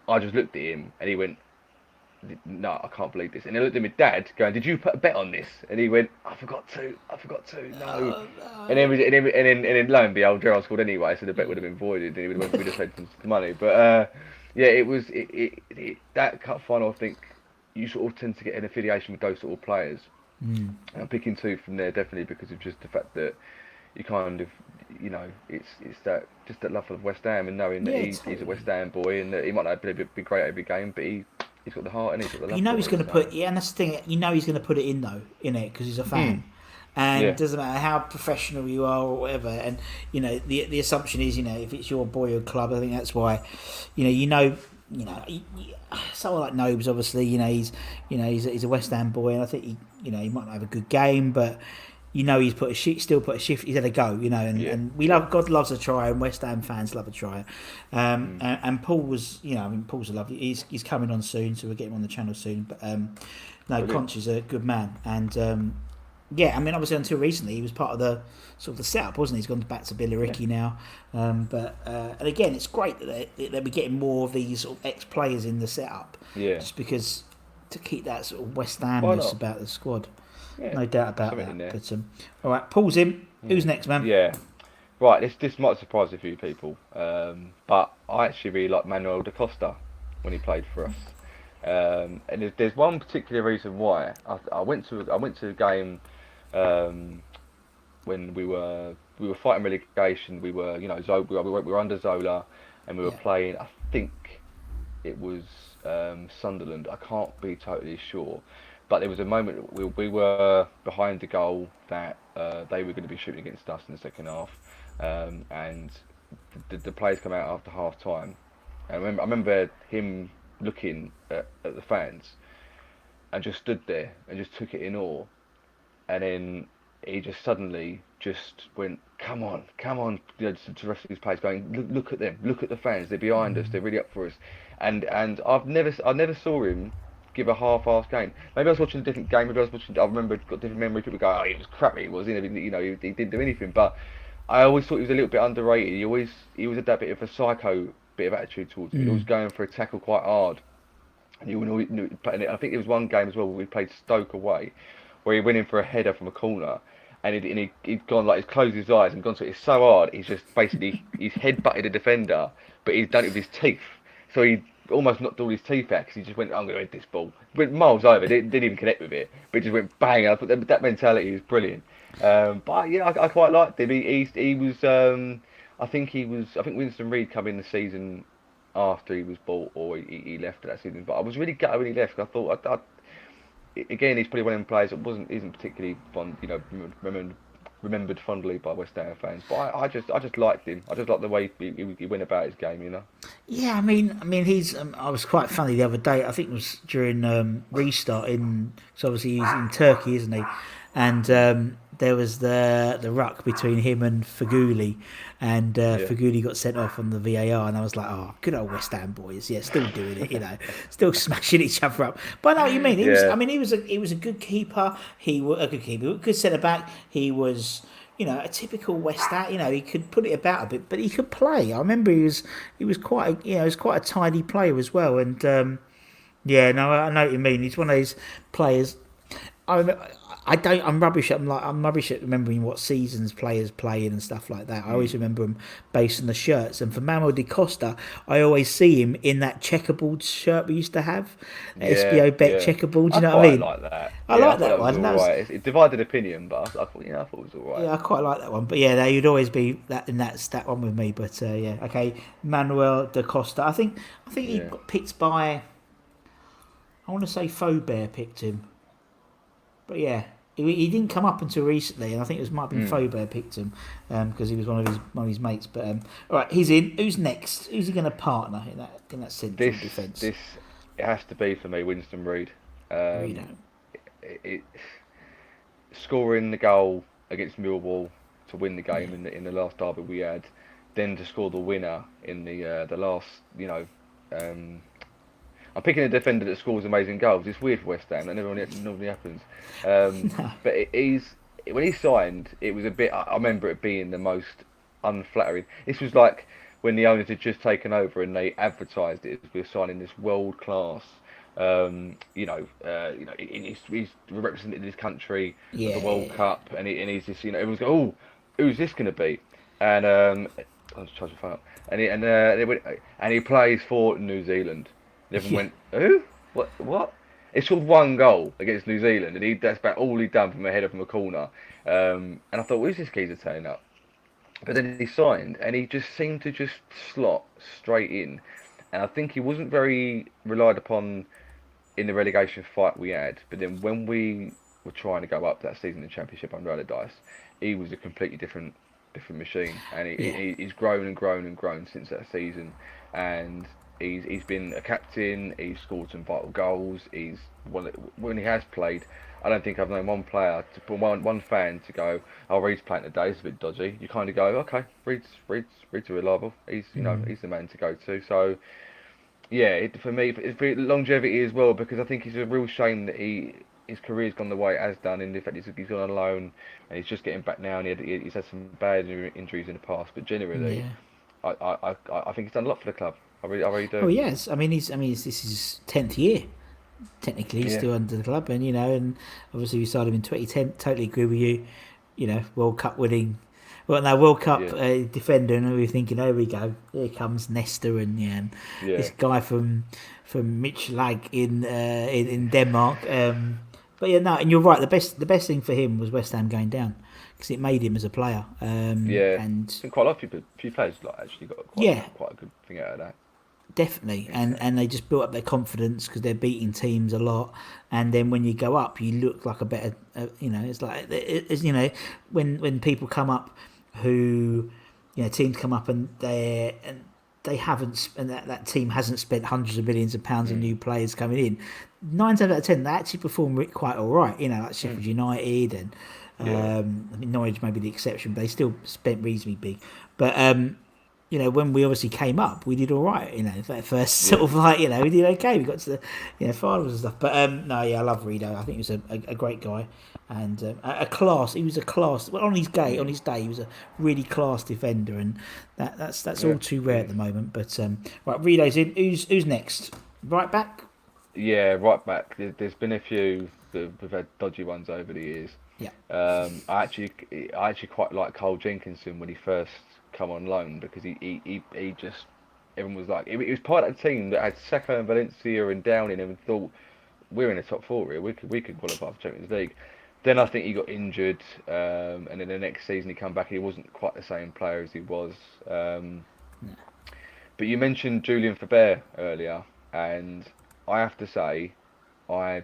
I just looked at him, and he went, "No, I can't believe this." And I looked at my dad, going, "Did you put a bet on this?" And he went, "I forgot to. No." And then lo and behold, Gerrard scored anyway, so the bet would have been voided, and we'd have had some money. But it was that cup final. I think you sort of tend to get an affiliation with those sort of players. And I'm picking two from there definitely because of just the fact that you kind of, it's that love for West Ham and knowing that he's a West Ham boy and that he might not be great every game, but he's got the heart and he's got the love. He's going to put and that's the thing. He's going to put it in though, in it because he's a fan. And it doesn't matter how professional you are or whatever. And the assumption is if it's your boy or club, I think that's why someone like Nobes, obviously, he's a West Ham boy, and I think he might not have a good game, but he's still put a shift. He's had a go, and we love. God loves a try, and West Ham fans love a try. And Paul was, Paul's a lovely. He's coming on soon, so we'll get him on the channel soon. But Conch is a good man, and Yeah, I mean, obviously until recently he was part of the sort of the setup, wasn't he? He's gone back to Yeah, Billericay now, and again, it's great that they're getting more of these sort of ex-players in the setup, yeah. just because to keep that sort of West Why Hamness not? about the squad, Yeah, no doubt about something in that. there. But all right, Paul's in. Yeah, Who's next, man? yeah. Right, this might surprise a few people, but I actually really like Manuel da Costa when he played for us. And there's one particular reason why. I went to a game um, when we were fighting relegation. We were, we were under Zola, and we were Yeah, playing. I think it was Sunderland. I can't be totally sure, but there was a moment we were behind the goal that they were going to be shooting against us in the second half, and the players come out after half time. And I remember him looking at the fans and just stood there and just took it in awe, and then he just suddenly just went, "Come on, come on!" To the rest of his players, going, "Look at them, look at the fans. They're behind us. They're really up for us." And I never saw him give a half-assed game. Maybe I was watching a different game. Maybe I was watching. I remember got different memory. People go, "Oh, he was crappy. He was in. He didn't do anything." But I always thought he was a little bit underrated. He always had that bit of a psycho bit of attitude towards him. He was going for a tackle quite hard. And and I think there was one game as well where we played Stoke away, where he went in for a header from a corner, and he'd gone like he's closed his eyes and gone to it so hard he's just basically he's head butted a defender, but he's done it with his teeth, so he almost knocked all his teeth out because he just went, I'm going to hit this ball, went miles over, didn't even connect with it, but it just went bang. I thought that mentality is brilliant. But yeah, I quite liked him. He was I think Winston Reid come in the season after he was bought, or he left that season. But I was really gutted when he left. 'Cause I thought, again, he's probably one of them players that isn't particularly fond, remembered fondly by West Ham fans. But I just liked him. I just liked the way he went about his game. yeah. I mean, he's. I was quite funny the other day. I think it was during restart in. So obviously he's in Turkey, isn't he? And Mm. there was the ruck between him and Faguli, and Yeah, Faguli got sent off on the VAR, and I was like, oh, good old West Ham boys, yeah, still doing it, still smashing each other up. But I know what you mean. He was. I yeah, mean, he was a good keeper. He was a good keeper, good centre back. He was. A typical West Ham. He could put it about a bit, but he could play. I remember he was quite he was quite a tidy player as well. And yeah, no, I know what you mean. He's one of those players. I remember, I don't. I'm rubbish at remembering what seasons players play in and stuff like that. I always mm, remember them based on the shirts. And for Manuel Di Costa, I always see him in that checkerboard shirt we used to have, yeah, SBO Bet yeah. checkerboard. Do I you know what I quite mean? like that. I Yeah, I like thought that that was one. And all that was right. It divided opinion, but I thought, I thought it was all right. Yeah, I quite like that one. But yeah, you'd always be that, and that's that one with me. But yeah, okay, Manuel da Costa. I think he Yeah. got picked by. I want to say Faubert picked him, but yeah, he didn't come up until recently, and I think it might have been Mm. Faubert picked him because he was one of his mates. But all right, he's in. Who's next? Who's he going to partner in that central This defence? this it has to be for me, Winston Reid. Reno. Um, it, Scoring the goal against Millwall to win the Yeah, game in the last derby we had, then to score the winner in the last. Um, I'm picking a defender that scores amazing goals. It's weird for West Ham. That never normally happens. But when he signed, it was a bit. I remember it being the most unflattering. This was like when the owners had just taken over and they advertised it as we're signing this world class. He's represented his country at the World yeah, Cup, and he's just, everyone's going, oh, who's this going to be? And I was trying to find out, and he plays for New Zealand. And everyone yeah, went, who? What? What? He scored one goal against New Zealand, and that's about all he'd done from a header from a corner. And I thought, where's this geezer turning up? But then he signed, and he just seemed to just slot straight in. And I think he wasn't very relied upon in the relegation fight we had. But then when we were trying to go up that season in the Championship under Allardyce, he was a completely different machine, and yeah, he's grown and grown and grown since that season. And he's been a captain. He's scored some vital goals. When he has played, I don't think I've known one player to put one fan to go, "Oh, Reed's playing today. It's a bit dodgy." You kind of go, "Okay, Reed's reliable. He's the man to go to." So yeah, for me, it's for longevity as well, because I think it's a real shame that his career's gone the way it has done, and in fact he's gone on loan, and he's just getting back now, and he's had some bad injuries in the past, but generally, Yeah. I think he's done a lot for the club. I really Oh, do. yes. I mean, this is his 10th year. Technically, he's Yeah, still under the club, and and obviously we started him in 2010. Totally agree with you. World Cup winning. Well, no, World Cup yeah, defender, and we were thinking, here we go, here comes Nesta, and yeah, this guy from Midfield in Denmark. But yeah, no, and you're right. The best thing for him was West Ham going down because it made him as a player. yeah. I And think quite a lot of people, few players like actually got yeah, quite a good thing out of that. definitely, In and fact, they just built up their confidence because they're beating teams a lot, and then when you go up, you look like a better. It's like it's when people come up, who teams come up and they haven't and that team hasn't spent hundreds of millions of pounds on mm, new players coming in. 9 times out of 10, they actually perform quite all right. Like mm, Sheffield United and yeah, I mean Norwich may be the exception, but they still spent reasonably big. But when we obviously came up, we did all right. That first sort yeah, of we did okay. We got to the finals and stuff. But no, yeah, I love Rido. I think he was a great guy and a class. He was a class. Well, on his day, mm, he was a really class defender, and that's yeah. all too He rare at is. the moment. But right, Rido's in. Who's next? Right back. Yeah, right back. There's been a few that we've had dodgy ones over the years. Yeah. I actually quite like Cole Jenkinson when he first come on loan because he just everyone was like he was part of the team that had Saka and Valencia and Downing and thought we're in the top four here. We could qualify for Champions League. Then I think he got injured, and then the next season he come back. He wasn't quite the same player as he was. But you mentioned Julian Faber earlier, and I have to say, I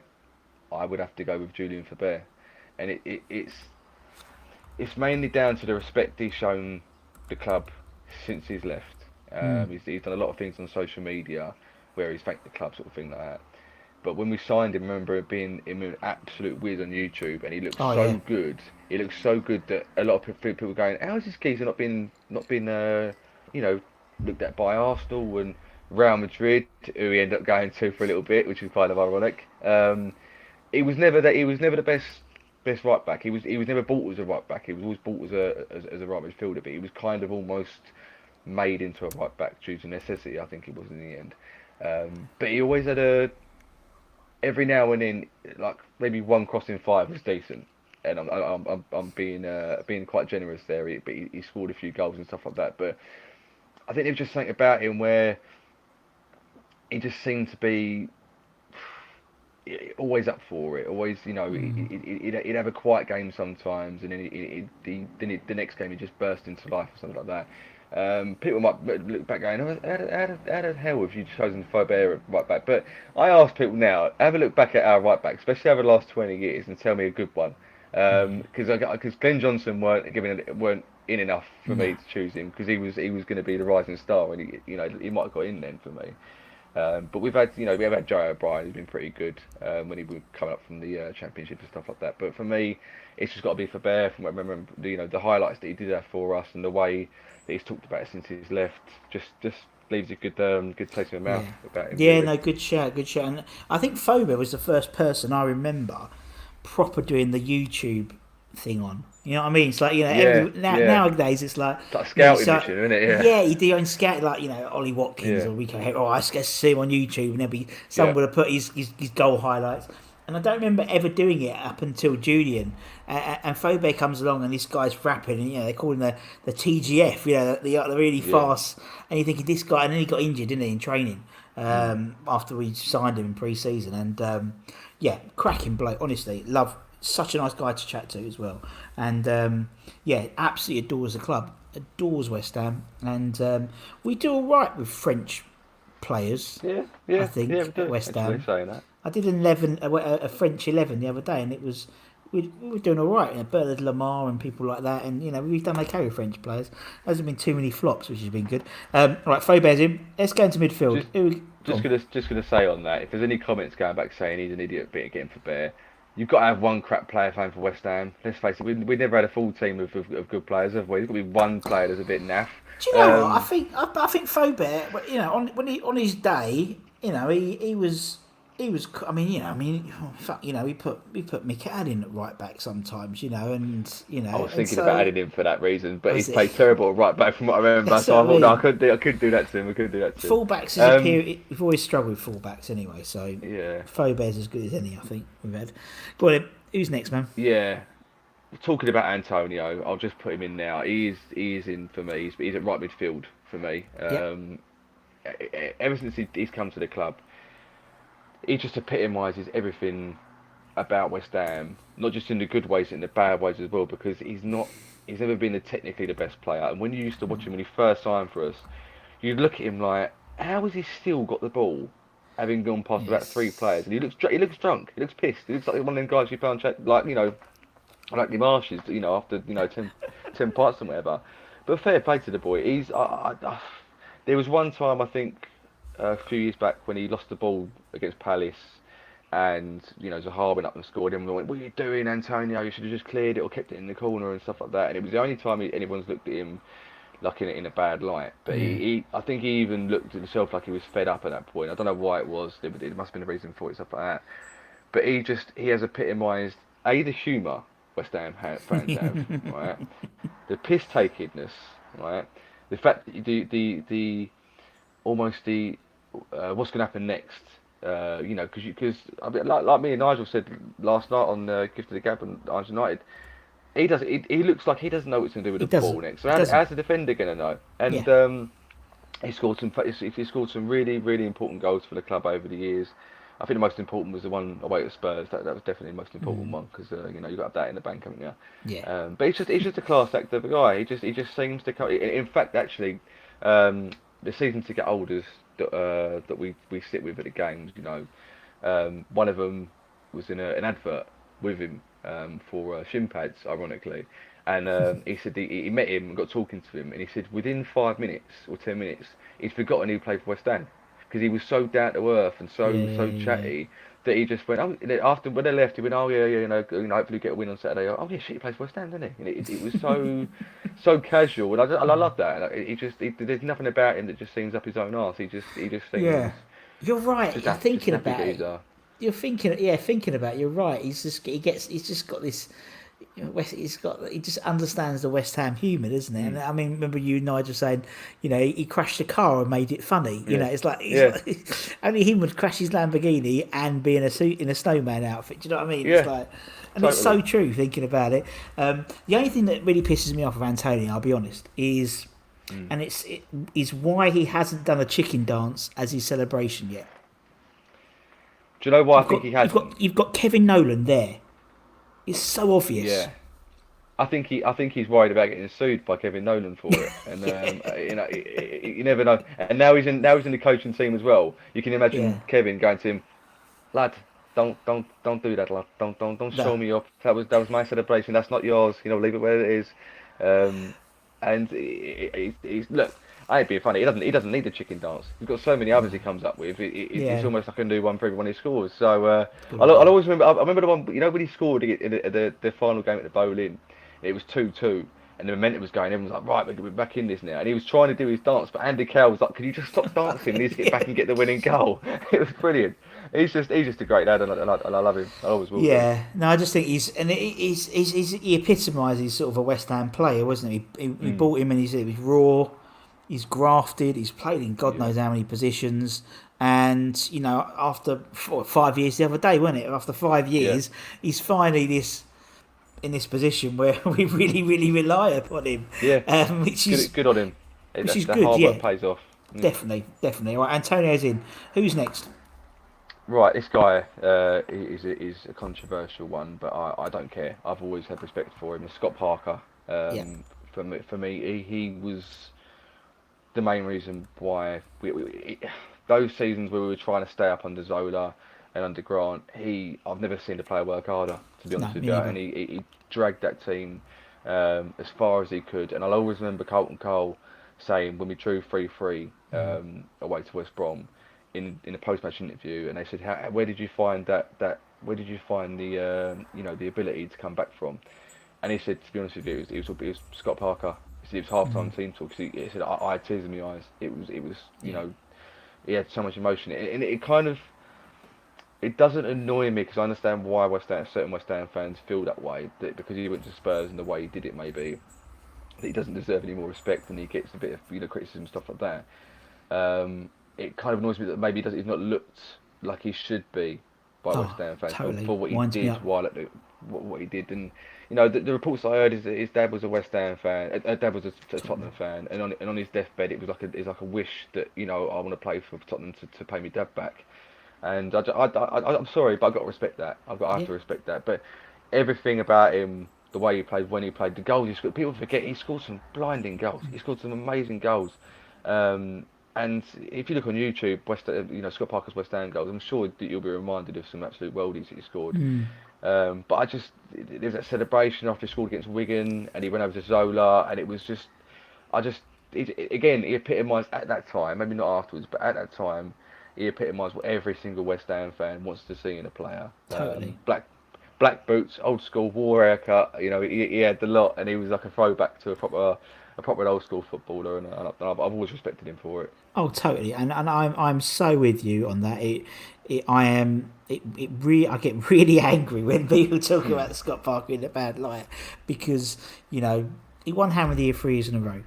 I would have to go with Julian Faber, and it's mainly down to the respect he's shown the club since he's left. Mm. He's done a lot of things on social media where he's thanked the club, sort of thing like that. But when we signed him, I remember it being him an absolute whiz on YouTube, and he looked Oh yeah. so good. He looked so good that a lot of people were going, "How's this geezer not been you know looked at by Arsenal and Real Madrid, who he ended up going to for a little bit, which was kind of ironic." He was never the best right back. He was never bought as a right back. He was always bought as a right midfielder, but he was kind of almost made into a right back due to necessity. I think he was in the end. But he always had a every now and then, like maybe one crossing five was decent, and I'm being quite generous there. But he scored a few goals and stuff like that. But I think there's just something about him where he just seemed to be always up for it. Always, Mm. he'd have a quiet game sometimes, and then the next game he just burst into life or something like that. People might look back going, "Oh, how the hell have you chosen Faber at right back?" But I ask people now, have a look back at our right back, especially over the last 20 years, and tell me a good one. Because Glenn Johnson weren't in enough for No. me to choose him because he was going to be the rising star, and he might have got in then for me. But we have had Joe O'Brien who's been pretty good when he was coming up from the championship and stuff like that. But for me, it's just got to be for Bear. From what I remember, the highlights that he did have for us and the way that he's talked about it since he's left, just leaves a good taste in the mouth Yeah. about him Yeah, really. no, good shout, good shout. And I think Phobe was the first person I remember proper doing the YouTube thing on. You know what I mean? It's like, Yeah, yeah. nowadays it's like, It's like a scouting so, mission, isn't it? Yeah, yeah, you do your own scout, like, Ollie Watkins yeah, or Rico Henry. Oh, I just see him on YouTube and there'll be someone yeah. would have put his goal highlights. And I don't remember ever doing it up until Julian. And Phobe comes along and this guy's rapping and, they call him the TGF, the really Yeah. fast. And you're thinking, this guy, and then he got injured, didn't he, in training Mm. after we signed him in pre-season. And yeah, cracking bloke, honestly. Love, such a nice guy to chat to as well. And yeah, absolutely adores the club, adores West Ham. And we do all right with French players, Yeah, I yeah, yeah. We think, at do West actually Ham. saying that. I did an 11, a French 11 the other day, and it was we were doing all right. Bernard Lamar and people like that, and we've done okay with French players. There hasn't been too many flops, which has been good. Right, Faber's in. Let's go into midfield. Just Go just on. gonna say on that, if there's any comments going back saying he's an idiot bit getting for Bear, you've got to have one crap player playing for West Ham. Let's face it, we never had a full team of good players, have we? There's got to be one player that's a bit naff. Do you know what? I Um, think I think Faubert, on his day, he was. he was. I mean, fuck, we put McCann in at right back sometimes, I was and thinking about so adding him for that reason, but was he's it. played terrible at right back from what I remember. That's So what I I thought, no, mean. I could do that to him. I could do that to him. Fullbacks is a period. We've always struggled with fullbacks anyway. So Yeah, Fober's as good as any. I think we've had. Go on, then. Who's next, man? yeah. Talking about Antonio, I'll just put him in now. He is in for me. He's at right midfield for me. Yep. Ever since he's come to the club, he just epitomises everything about West Ham, not just in the good ways, in the bad ways as well. Because he's never been technically the best player. And when you used to watch him when he first signed for us, you'd look at him like, how has he still got the ball, having gone past about three players? Yes. And he looks drunk, he looks pissed, he looks like one of them guys you found like the marshes, after 10 pints and whatever. But fair play to the boy. There was one time I think a few years back when he lost the ball against Palace, and Zaha went up and scored him. And went, "What are you doing, Antonio? You should have just cleared it or kept it in the corner and stuff like that." And it was the only time anyone's looked at him like in a bad light. But Mm. I think he even looked at himself like he was fed up at that point. I don't know why it was. It must have been a reason for it, stuff like that. But he has epitomised the humour West Ham fans have, right? The piss takingness, right? The fact that the almost the what's going to happen next, because I mean, like me and Nigel said last night on Gift of the Gab and Arsenal United, he looks like he doesn't know what he's going to do with He the ball doesn't. next. He So doesn't. how's the defender going to know? Yeah. And he scored some really really important goals for the club over the years. I think the most important was the one away at Spurs. That was definitely the most important one because you got that in the bank, haven't you? Yeah. But he's just a class act of a guy. He just seems to come. In fact, actually, the season ticket holders that we sit with at the games, one of them was in an advert with him for shin pads, ironically. And he said he met him and got talking to him, and he said within 5 minutes or 10 minutes, he'd forgotten he played for West Ham because he was so down to earth and Yeah. so Yeah. chatty that he just went. Oh, after when they left, he went, oh yeah, yeah, hopefully get a win on Saturday. Oh yeah, shit, he plays for West Ham, doesn't he? And it was so casual, and I love that. Like, there's nothing about him that just seems up his own arse. He just seems Yeah. You're right. just You're just thinking happy about it. geezer. You're thinking. Yeah, thinking about it. You're right. He's just got this. He just understands the West Ham humour, doesn't he? And Mm. I mean, remember you, Nigel, saying, he crashed a car and made it funny. Yeah, It's like, yeah, only him would crash his Lamborghini and be in a suit in a snowman outfit. Do you know what I mean? It's yeah, like, and it's so totally. true thinking about it. The only thing that really pisses me off of Antonio, I'll be honest, is, Mm. and is why he hasn't done a chicken dance as his celebration yet. Do you know why I You've think got he you've hasn't? got you've got Kevin Nolan there. It's so obvious. Yeah. I think he's worried about getting sued by Kevin Nolan for it, and Yeah. you never know. And now he's in the coaching team as well. You can Yeah. imagine Kevin going to him, lad, don't do that, lad. Don't No. show me up. That was my celebration. That's not yours. Leave it where it is. Um, and he's look. I ain't being funny. He doesn't need the chicken dance. He's got so many others he comes up with. It's Yeah. almost like a new one for everyone he scores. So Good I'll idea. always remember. I remember the one. When he scored in the final game at the Bowling. It was 2-2, and the momentum was going. Everyone was like, right, we're back in this now. And he was trying to do his dance, but Andy Carroll was like, can you just stop dancing? He needs to get back and get the winning goal. It was brilliant. He's just a great lad, and I love him. I always will do. Yeah, no, I just think he epitomises sort of a West Ham player, wasn't he? We Mm, bought him and he was raw, he's grafted, he's played in God yeah, knows how many positions, and after 5 years the other day, wasn't it? After five yeah, years, he's finally in this position where we really really rely upon him, yeah. which is Good on him. which is The good. hard work Yeah, pays off. Mm. definitely. All right, Antonio's in. Who's next? Right, this guy is a controversial one, but I don't care. I've always had respect for him. It's Scott Parker. Yeah. For me, he was the main reason why those seasons where we were trying to stay up under Zola and under Grant, I've never seen the player work harder, to be No, honest with me you, neither. and he dragged that team as far as he could. And I'll always remember Carlton Cole saying when we drew 3-3 away to West Brom in a post-match interview, and they said, where did you find where did you find the ability to come back from? And he said, to be honest with you, it was Scott Parker. He said it was half-time team talk. He said I had tears in my eyes. It was Yeah. he had so much emotion, and it kind of it doesn't annoy me because I understand why certain West Ham fans feel that way. That because he went to Spurs and the way he did it, maybe that he doesn't deserve any more respect and he gets a bit of criticism and stuff like that. It kind of annoys me that maybe he's not looked like he should be by West Oh, Ham fans totally. for what he Winds me did up. while at what he did. And the reports I heard is that his dad was a West Ham fan, dad was a Tottenham fan, and on his deathbed it was like a wish that I want to play for Tottenham to pay me dad back. And I'm sorry, but I've got to respect that. I have Yeah. to respect that. But everything about him, the way he played, when he played, the goals he scored, people forget he scored some blinding goals. He scored some amazing goals. Um, and if you look on YouTube, Scott Parker's West Ham goals, I'm sure that you'll be reminded of some absolute worldies that he scored. Mm. But there's that celebration after he scored against Wigan, and he went over to Zola, and it was just, I just, again, he epitomised at that time, maybe not afterwards, but at that time, he epitomised what every single West Ham fan wants to see in a player. Totally. Black boots, old school, war haircut. He had the lot, and he was like a throwback to a proper old school footballer, and I've always respected him for it. Oh, totally. And I'm so with you on that. I am. I get really angry when people talk about Scott Parker in a bad light because he won Hammer of the Year 3 years in a row.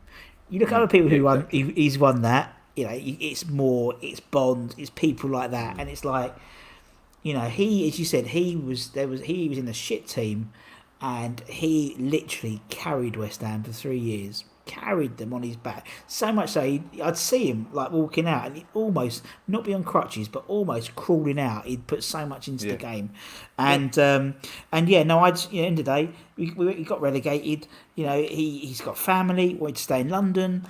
You look at other people Yeah, who won. exactly. He's won that. It's more. It's Bond. It's people like that, and it's like. He, as you said, he was in a shit team, and he literally carried West Ham for 3 years, carried them on his back. So much so, I'd see him like walking out, and he'd almost not be on crutches, but almost crawling out. He'd put so much into the Yeah, game, yeah, and yeah, no, end of the day, we got relegated. He's got family, wanted to stay in London.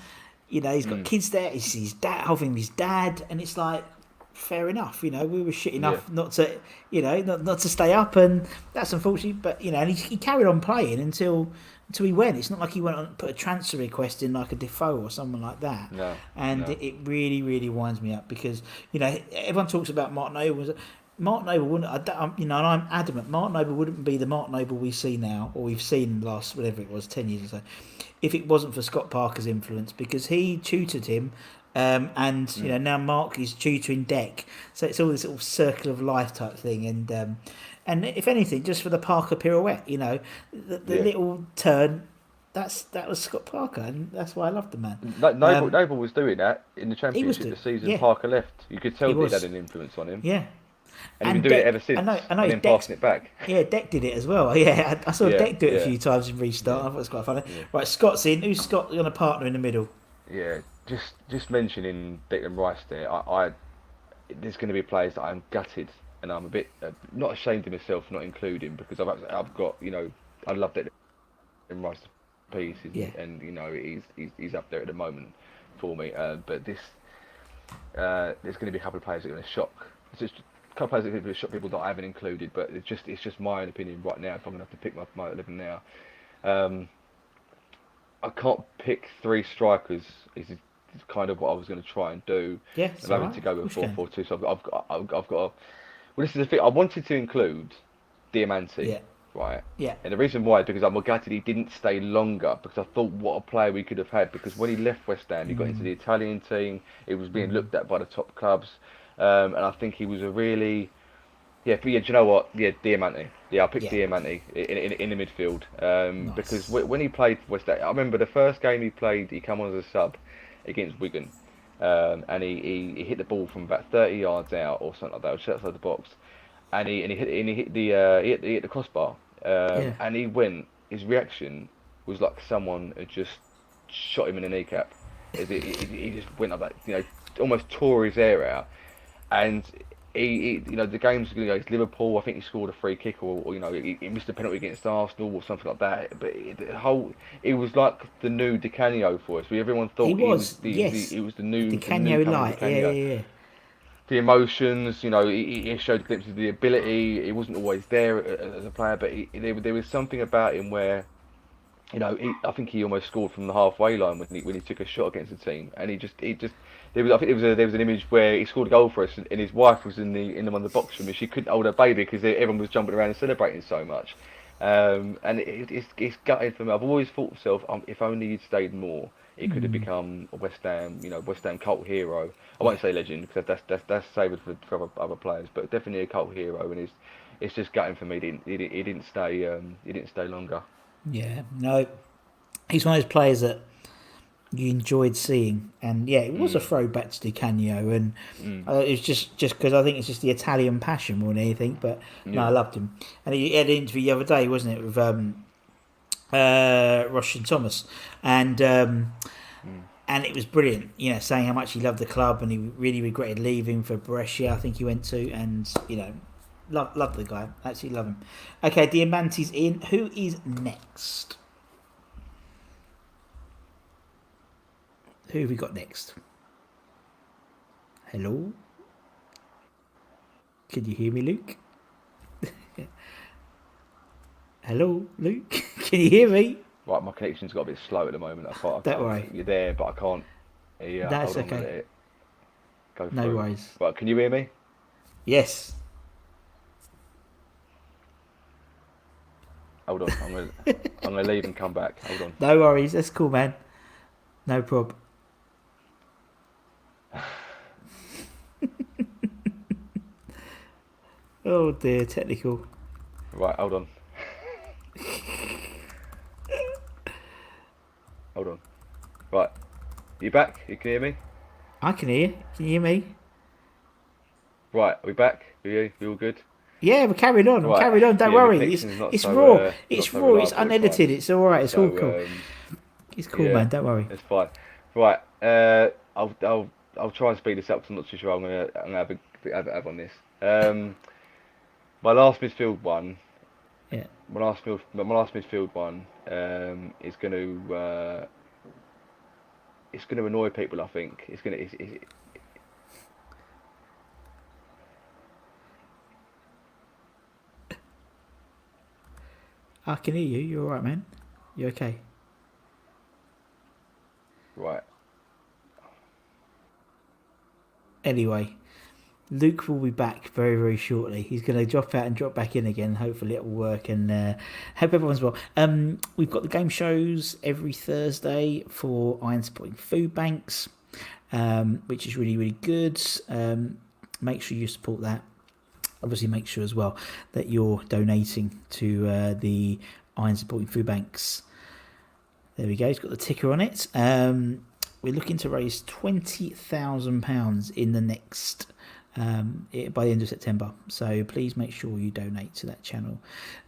He's got kids there. It's his dad, helping his dad, and it's like. Fair enough, we were shit yeah, enough not to, not to stay up, and that's unfortunate. But and he carried on playing until he went. It's not like he went on and put a transfer request in like a Defoe or someone like that. no, And no, it really, really winds me up because everyone talks about Mark Noble. Mark Noble wouldn't, and I'm adamant. Mark Noble wouldn't be the Mark Noble we see now, or we've seen last whatever it was, 10 years or so, if it wasn't for Scott Parker's influence, because he tutored him. And now Mark is tutoring Deck, so it's all this sort of circle of life type thing, and if anything, just for the Parker pirouette, the yeah. little turn, that was Scott Parker, and that's why I love the man. Noble, Um, Noble was doing that in the he was Championship the doing, season yeah, Parker left. You could he tell that it had was, an influence on him, yeah, and he's been and doing it Deck, ever since, I know and then Deck's. passing it back. Yeah, Deck did it as well. Yeah, I saw Yeah, Deck do it a yeah, few times in restart. yeah, I thought it was quite funny. yeah, Right, Scott's in. Who's Scott going to partner in the middle? yeah. Just mentioning Declan Rice there, there's going to be players that I'm gutted, and I'm a bit not ashamed of myself for not including because I've got I love Declan Rice to pieces, Yeah, and he's up there at the moment for me. But there's going to be a couple of players that are going to shock. It's just a couple of players that are going to shock people that I haven't included, but it's just my own opinion right now. If I'm going to have to pick my 11 now, um, I can't pick three strikers. Is kind of what I was going to try and do. yeah, it's I'm all having right. to go Of with course you can. 4-4-2, so I've got. Well, this is the thing. I wanted to include Diamante, Yeah, right? yeah. And the reason why is because I'm gutted he didn't stay longer because I thought what a player we could have had because when he left West Ham, he got into the Italian team. It was being looked at by the top clubs, and I think he was a really do you know what? Yeah, Diamante. Yeah, I'll pick Yeah, Diamante in the midfield because nice. when he played for West Ham, I remember the first game he played, he came on as a sub against Wigan, and he hit the ball from about 30 yards out or something like that, or just outside the box, and he hit the crossbar, Yeah. and he went. His reaction was like someone had just shot him in the kneecap. He just went like that, almost tore his hair out, and the game's going to go against Liverpool. I think he scored a free kick, or he missed a penalty against Arsenal or something like that. But it was like the new Di Canio for us. Everyone He thought he was was, yes. he was The the new Canyo coming Di light. Yeah, Canio. yeah, yeah. The emotions, he showed glimpses of the ability. He wasn't always there as a player, but there was something about him where I think he almost scored from the halfway line when he took a shot against the team, and he just I think there was an image where he scored a goal for us, and his wife was in the one of the box room, and she couldn't hold her baby because everyone was jumping around and celebrating so much, and it's gutted for me. I've always thought to myself, if only he'd stayed more, he could have become a West Ham cult hero. I won't say legend because that's saved for other players, but definitely a cult hero. And it's just gutting for me. He didn't stay. He didn't stay longer. Yeah, no, he's one of those players that you enjoyed seeing, and yeah, it was a Mm, throwback to Di Canio, and mm, it's just because I think it's just the Italian passion more than anything. But no, I yeah. loved him, and he had an interview the other day, wasn't it, with Russian Thomas, and um, Mm. and it was brilliant. You know, saying how much he loved the club and he really regretted leaving for Brescia. I think he went to, and you know, love the guy. Absolutely love him. Okay, Diamante's in. Who is next? Who have we got next? Hello, can you hear me, Luke? Hello, Luke. Can you hear me? Right, my connection's got a bit slow at the moment. Don't worry. You're there, but I can't. Yeah, That's hold on, let okay. it go No through. worries. Right, can you hear me? Yes. Hold on, I'm gonna leave and come back. Hold on. No worries. That's cool, man. No prob. Oh dear, technical. Right, hold on. Hold on. Right, you back? You can hear me? I can hear you. Can you hear me? Right, are we back? We all good? Yeah, we're carrying on. I'm Right, carried on. Don't yeah, my worry. connection's It's raw. It's not so raw. It's reliable at unedited. times. It's all right. It's all cool. So It's cool, yeah, man. Don't worry. it's fine. Right, I'll try and speed this up 'cause I'm not too sure I'm gonna have on this. My last midfield one, Yeah. my last midfield one, it's gonna annoy people. I think I can hear you. You're all right, man. You okay? right. Anyway, Luke will be back very, very shortly. He's going to drop out and drop back in again. Hopefully, it will work, and hope everyone's well. We've got the game shows every Thursday for Iron Supporting Food Banks, which is really, really good. Make sure you support that. Obviously, make sure as well that you're donating to the Iron Supporting Food Banks. There we go. It's got the ticker on it. We're looking to raise £20,000 in the next by the end of September. So please make sure you donate to that channel.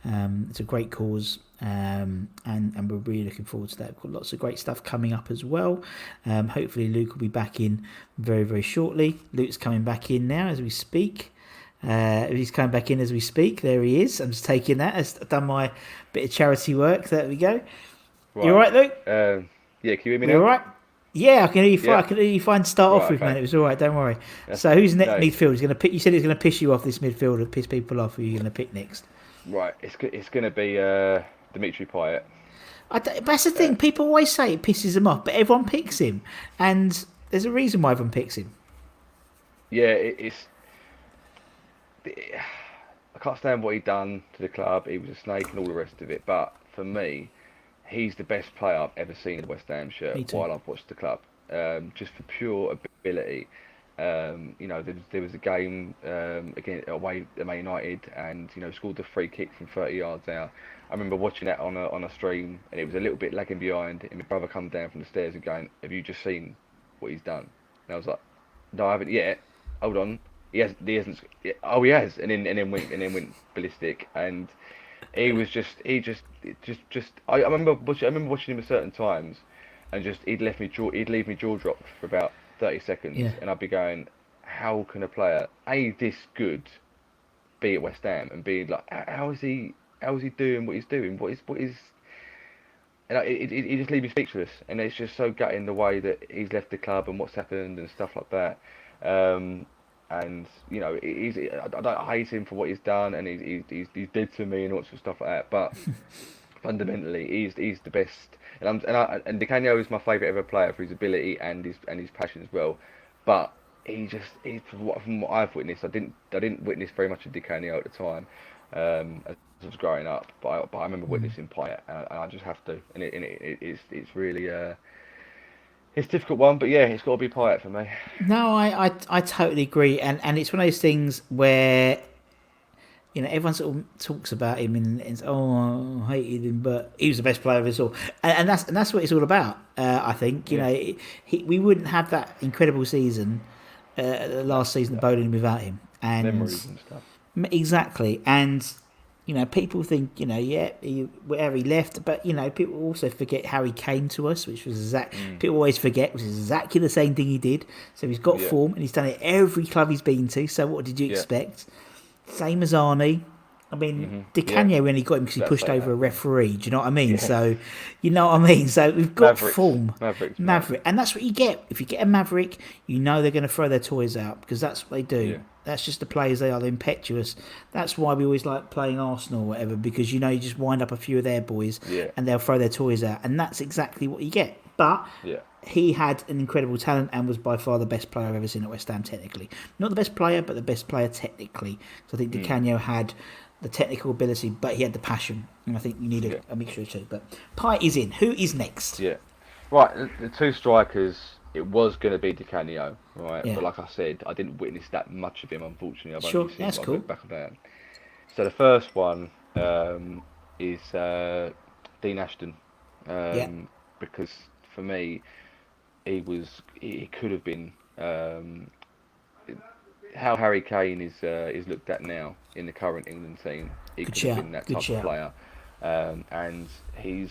It's a great cause, and we're really looking forward to that. We've got lots of great stuff coming up as well. Hopefully Luke will be back in very, very shortly. Luke's coming back in now as we speak. He's coming back in as we speak. There he is. I'm just taking that. I've done my bit of charity work. There we go. Right. You all right, Luke? Yeah, can you hear me You all now? right? Yeah, I can hear you fine. Yeah. I can hear you fine to start off Right, with, man. okay. It was all right. Don't worry. Yeah. So who's next No, midfield? He's going to pick. You said he's going to piss you off this midfield and piss people off. Who are you going to pick next? right. It's gonna be Dimitri Payet. That's the Uh, thing. People always say it pisses them off, but everyone picks him, and there's a reason why everyone picks him. yeah, I can't stand what he done to the club. He was a snake and all the rest of it. But for me, he's the best player I've ever seen in a West Ham shirt Me too. while I've watched the club. Just for pure ability. There was a game again away at Man United, and scored the free kick from 30 yards out. I remember watching that on a stream, and it was a little bit lagging behind. And my brother come down from the stairs and going, "Have you just seen what he's done?" And I was like, "No, I haven't yet. Hold on. He hasn't. Oh, he has." And then went ballistic, and I remember watching him at certain times, and just he'd leave me jaw dropped for about 30 seconds, Yeah. and I'd be going, how can a player this good be at West Ham and be like, how is he doing what he's doing? What is and it just leaves me speechless, and it's just so gutting the way that he's left the club and what's happened and stuff like that. Um, and I hate him for what he's done, and he's dead to me and all sorts of stuff like that. But fundamentally, he's the best, and Di Canio is my favourite ever player for his ability and his passion as well. But from what I've witnessed, I didn't witness very much of Di Canio at the time, as I was growing up. But I remember Mm. witnessing Payet, and I just have to, and it's really It's a difficult one, but yeah, it's got to be Pyatt for me. No, I totally agree, and it's one of those things where everyone sort of talks about him and oh, I hated him, but he was the best player of us all, and that's what it's all about. I think Yeah, we wouldn't have that incredible season, no, last season of no. bowling without him, and Memories and stuff. exactly, and people think where he left, but people also forget how he came to us, which was Mm, people always forget, which is exactly the same thing he did. So he's got yeah, form and he's done it every club he's been to. So what did you yeah, expect? Same as Arnie. I mean, Di yeah. Canio only got him because he Let's pushed say over that. a Yeah, referee. Do you know what I mean? yeah. So, you know what I mean? So we've got Mavericks, form. Mavericks, mate. Maverick. And that's what you get. If you get a Maverick, you know they're going to throw their toys out because that's what they do. Yeah, That's just the players they are. They're impetuous. That's why we always like playing Arsenal or whatever because you just wind up a few of their boys yeah, and they'll throw their toys out. And that's exactly what you get. But yeah. he had an incredible talent and was by far the best player I've ever seen at West Ham technically. Not the best player, but the best player technically. So I think Di Mm, Canio had the technical ability, but he had the passion. And I think you need yeah, a mixture of two. But Pi is in. Who is next? yeah. Right, the two strikers. It was going to be Di Canio, right? Yeah. But like I said, I didn't witness that much of him. Unfortunately, I've only Sure. seen. That's I've cool. looked back on that. So the first one is Dean Ashton, Yeah. because for me he could have been how Harry Kane is looked at now in the current England team. He Good could have shout. been that Good type of shout. player, and he's.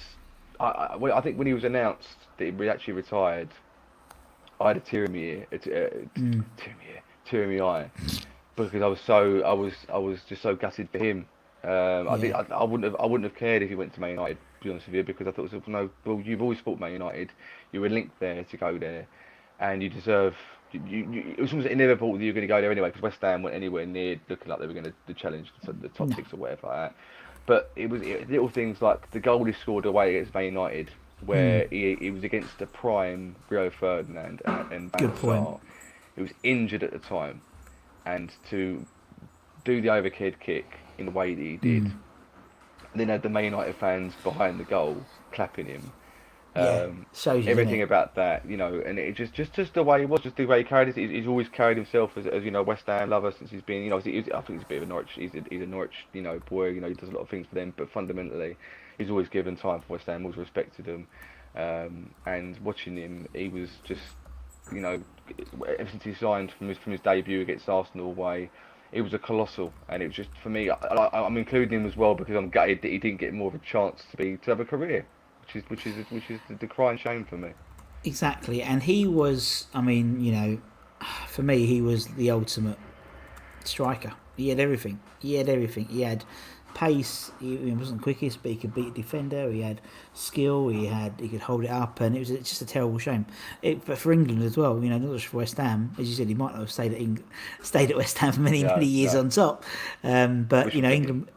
Well, I think when he was announced that he actually retired, I had a tear in my ear, tear in my eye, because I was just so gutted for him. I Yeah. think I wouldn't have cared if he went to Man United, to be honest with you, because I thought, no, well, you've always fought Man United, you were linked there to go there, and you deserve. It was almost inevitable that you were going to go there anyway, because West Ham weren't anywhere near looking like they were going to challenge the top No. six or whatever like that. But little things like the goal he scored away against Man United, where he was against the prime Rio Ferdinand and Van Good der point. Sar, who was injured at the time, and to do the overhead kick in the way that he did, and then had the Man United fans behind the goal clapping him. Yeah. Um, Shows you, doesn't Everything it? about that, and it just the way he was, just the way he carried it. He's always carried himself as West Ham lover since he's been, I think he's a bit of a Norwich, he's a Norwich, boy, he does a lot of things for them, but fundamentally, he's always given time for West Ham, always respected them, and watching him, he was just, you know, ever since he signed from his debut against Arsenal away, he was a colossal, and it was just for me. I'm including him as well because I'm gutted that he didn't get more of a chance to have a career, which is the crying shame for me. Exactly. And he was, I mean, for me, he was the ultimate striker. He had everything. He had everything. He had pace. He wasn't quickest, but he could beat a defender. He had skill. He could hold it up, and it's just a terrible shame. But for England as well, not just for West Ham, as you said, he might not have stayed at West Ham for many No, many years no, on top. But wishful thinking.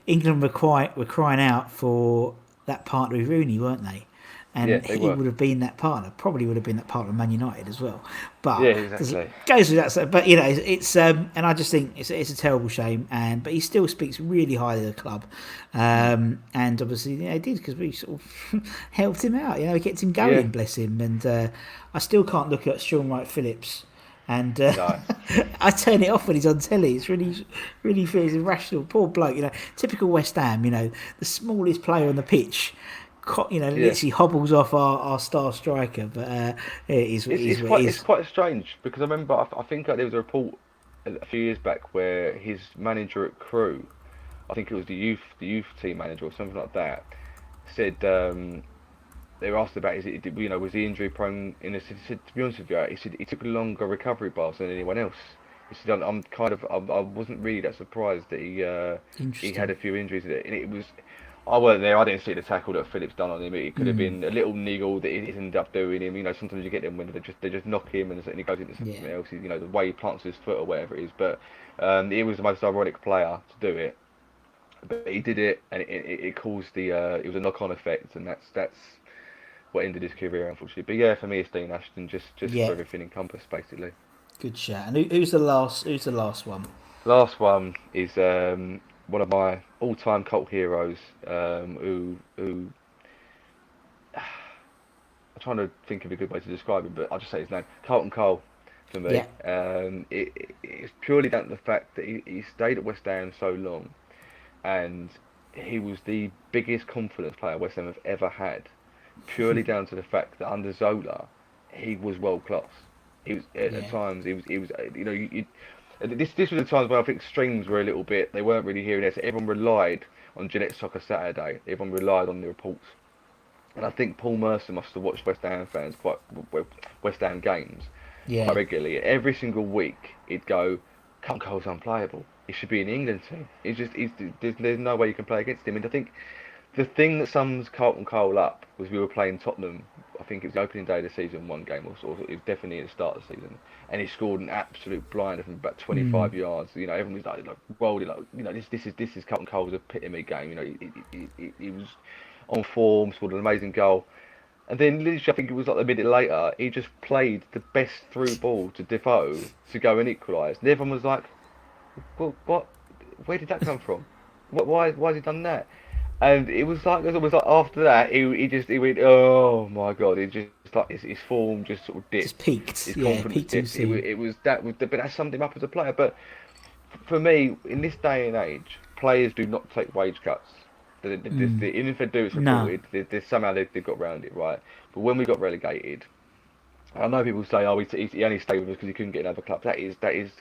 England were crying out for that partner with Rooney, weren't they? Yeah, And they he were. would have been that partner. Probably would have been that partner of Man United as well. Yeah, But exactly. goes with that. But it's and I just think it's a terrible shame. But he still speaks really highly of the club, Mm. and obviously he did because we sort of helped him out. We kept him Yeah, going, bless him. And I still can't look at Sean Wright Phillips. And no. I turn it off when he's on telly. It's really feels irrational. Poor bloke, typical West Ham. The smallest player on the pitch. Yeah, Literally hobbles off our star striker. But it is what it's it is. it's What it quite it's is. quite strange because I remember I think there was a report a few years back where his manager at Crewe, I think it was the youth team manager or something like that, said they were asked about was he injury prone in a, he said, to be honest with you, he said he took longer recovery bars than anyone else. He said I'm kind of I wasn't really that surprised that he had Interesting. a few injuries in it, and it was. I weren't there. I didn't see the tackle that Phillips done on him. It could have been a little niggle that he ended up doing him. Sometimes you get them when they just knock him and he goes into Yeah. something else. The way he plants his foot or whatever it is. But he was the most ironic player to do it. But he did it, and it caused it was a knock-on effect, and that's what ended his career, unfortunately. But yeah, for me, it's Dean Ashton, just for Yeah. everything encompassed, basically. Good shout. And who's the last? Who's the last one? Last one is one of my all-time cult heroes, who trying to think of a good way to describe him, but I'll just say his name, Carlton Cole, for me. Yeah. It's purely down to the fact that he stayed at West Ham so long, and he was the biggest confidence player West Ham have ever had, purely down to the fact that under Zola, he was world class. He was at Yeah. times he was this was the times where I think streams were a little bit, they weren't really hearing this. Everyone relied on Gillette Soccer Saturday. Everyone relied on the reports. And I think Paul Mercer must have watched West Ham games quite Yeah. regularly. Every single week, he'd go, "Carlton Cole's unplayable. He should be in the England team. There's no way you can play against him." And I think the thing that sums Carlton Cole up was we were playing Tottenham. I think it was the opening day of the season, one game, or it was definitely at the start of the season, and he scored an absolute blinder from about 25 Mm. yards. Everyone was like rolled it, like, this is Carlton Cole's epitome game. He was on form, scored an amazing goal. And then literally, I think it was like a minute later, he just played the best through ball to Defoe to go and equalise. And everyone was like, well, what? Where did that come from? Why has he done that? And it was like after that, he went, oh my god, it just like his form just sort of Just dipped, peaked. his Yeah, confidence peaked too dipped. soon. But that summed him up as a player. But for me, in this day and age, players do not take wage cuts. Mm. Even if they do, it's No. reported. Somehow they've got around it, right? But when we got relegated, I know people say, "Oh, he only stayed with us because he couldn't get another club." That is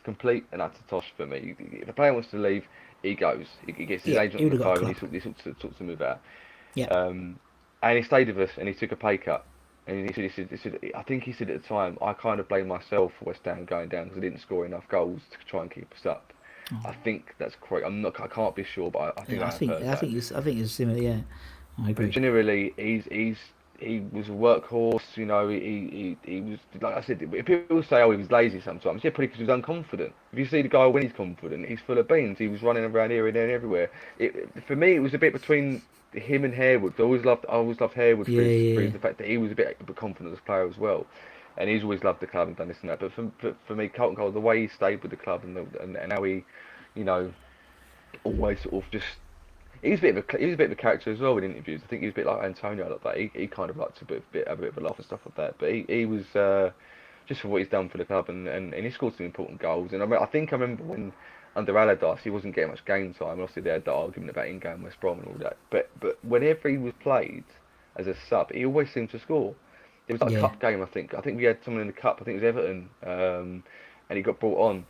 complete and utter tosh for me. If a player wants to leave, he goes. He gets his Yeah, agent he on would the have got a phone. club. He sorts to move out. Yeah. And he stayed with us, and he took a pay cut. And I think he said at the time, I kind of blame myself for West Ham going down because I didn't score enough goals to try and keep us up. I think that's correct. I can't be sure, but I think Yeah, I have heard that. I think it's similar. Yeah, I But agree. generally, he was a workhorse. He was, like I said. If people say, "Oh, he was lazy," sometimes, yeah, probably because he was unconfident. If you see the guy when he's confident, he's full of beans. He was running around here and there and everywhere. For me, it was a bit between him and Harewood. I always loved Harewood Yeah, for yeah, the fact that he was a bit confident as a player as well. And he's always loved the club and done this and that. But for me, Carlton Cole, the way he stayed with the club and how he, you know, always sort of just he was a bit of a character as well in interviews. I think he was a bit like Antonio like that. He kind of liked to have a bit of a laugh and stuff like that. But he was just for what he's done for the club and he scored some important goals. And I remember when under Allardyce he wasn't getting much game time. Obviously they had that argument about in-game West Brom and all that. But whenever he was played as a sub, he always seemed to score. It was like a yeah, cup game, I think. I think we had someone in the cup. I think it was Everton, and he got brought on.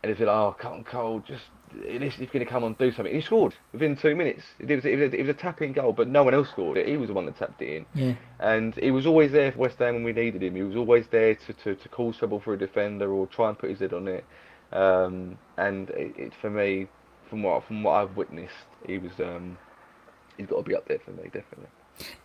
And he said, "Oh, Carlton Cole, just he's going to come on and do something." He scored within 2 minutes. It was a tap-in goal, but no one else scored it. He was the one that tapped it in, yeah, and he was always there for West Ham when we needed him. He was always there to cause trouble for a defender or try and put his head on it. And for me, from what I've witnessed, he's got to be up there for me, definitely.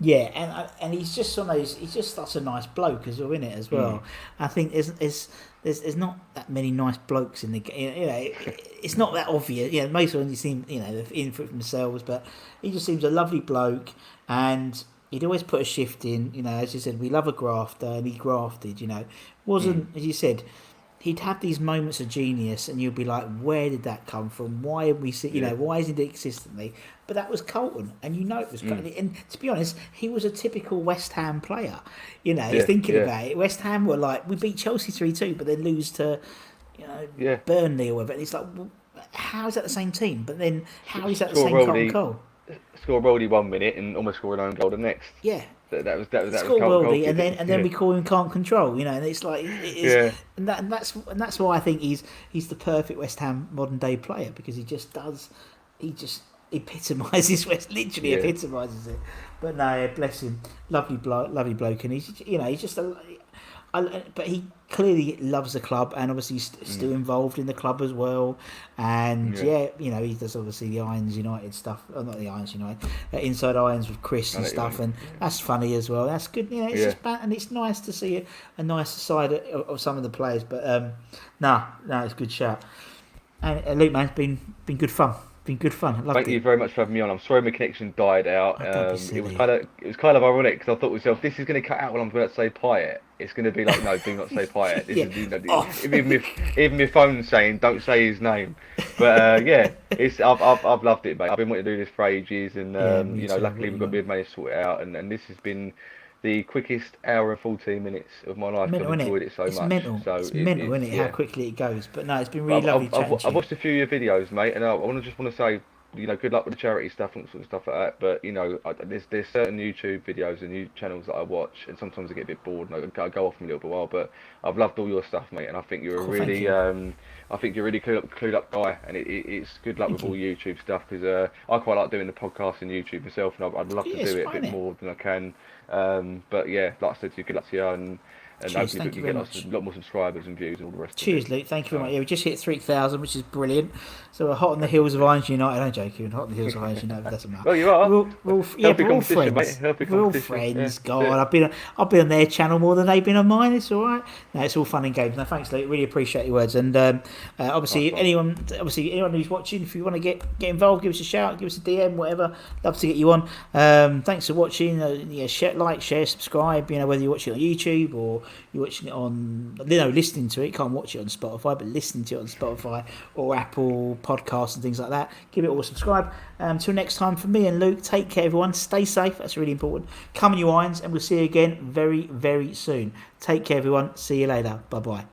yeah. And he's just one of those. He's just such a nice bloke as well in it as Mm. well. I think there's not that many nice blokes in the game. It's not that obvious. Most of them you seem they're in for it themselves, but he just seems a lovely bloke, and he'd always put a shift in. As you said, we love a grafter, and he grafted. Mm. Wasn't as you said. He'd have these moments of genius, and you'd be like, "Where did that come from? Why have we seen? Yeah. Why isn't it consistently?" But that was Colton, and it was Mm. Colton. And to be honest, he was a typical West Ham player. Yeah. Thinking Yeah. about it, West Ham were like we beat Chelsea 3-2, but then lose to Yeah. Burnley or whatever. And it's like, well, how is that the same team? But then how is that the Score same Colton Roldy, Cole? score Roldy 1 minute and almost score an own goal the next. Yeah, That was score Carlton Cole worldy, did and it. then Yeah. we call him can't control. And it's like it is, Yeah. and that's why I think he's the perfect West Ham modern day player because he just epitomises literally Yeah. epitomises it. But no, bless him, lovely bloke, and he's just but he clearly loves the club, and obviously he's still Mm. involved in the club as well. And Yeah. he does obviously the Irons United stuff, not the Irons United, Inside Irons with Chris I and know what you stuff, mean. and that's funny as well. That's good, it's Yeah. just and it's nice to see a nicer side of some of the players. But no, it's a good shout. And Luke, man, it's been good fun. Been good fun. I loved Thank it. you very much for having me on. I'm sorry my connection died out. Oh, don't be It was silly. kind of ironic because I thought to myself, this is going to cut out when I'm about to say Pyatt. It's going to be like, no, do not say Pyatt. Yeah, off. Even my phone's saying, don't say his name. But yeah, I've loved it, mate. I've been wanting to do this for ages, and Yeah, me too. luckily Really we've got well. Bid managed to sort it out, and this has been the quickest hour and 14 minutes of my life. Mental, I've isn't it? enjoyed it so It's much. mental. So It's mental, it's isn't it? How yeah. quickly it goes. But no, it's been really But lovely chatting to I've you. watched a few of your videos, mate, and I want to say, good luck with the charity stuff and sort of stuff like that. But there's certain YouTube videos and new channels that I watch, and sometimes I get a bit bored and I go off in a little bit while. But I've loved all your stuff, mate, and I think you're a Cool, thank really you. I think you're a really clued up guy, and it's good luck Thank with all you. YouTube stuff because I quite like doing the podcast and YouTube myself, and I'd love to Yeah, do it's it a fine, bit it. more than I can. But yeah, like I said to you, good luck to you, and Cheers, hopefully we thank you can very get much. a lot more subscribers and views and all the rest of it. Cheers, Luke. Thank you very much. So. Yeah, we just hit 3,000, which is brilliant. So we're hot on the heels of Irons United. I'm joking. Hot on the heels of Irons United, but doesn't matter. Well, you are. Yeah, Healthy we're all competition, mate. friends. Healthy We're all competition. Yeah, friends. that's God, it. I've been on their channel more than they've been on mine. It's all right. No, it's all fun and games. No, thanks, Luke. Really appreciate your words. And Nice one. anyone who's watching, if you want to get involved, give us a shout, give us a DM, whatever. Love to get you on. Thanks for watching. Share, subscribe. Whether you're watching it on YouTube or you're watching it on, listening to it. You can't watch it on Spotify, but listening to it on Spotify or Apple Podcasts and things like that. Give it all a subscribe. Until next time, from me and Luke, take care, everyone. Stay safe. That's really important. Come on, you irons, and we'll see you again very, very soon. Take care, everyone. See you later. Bye bye.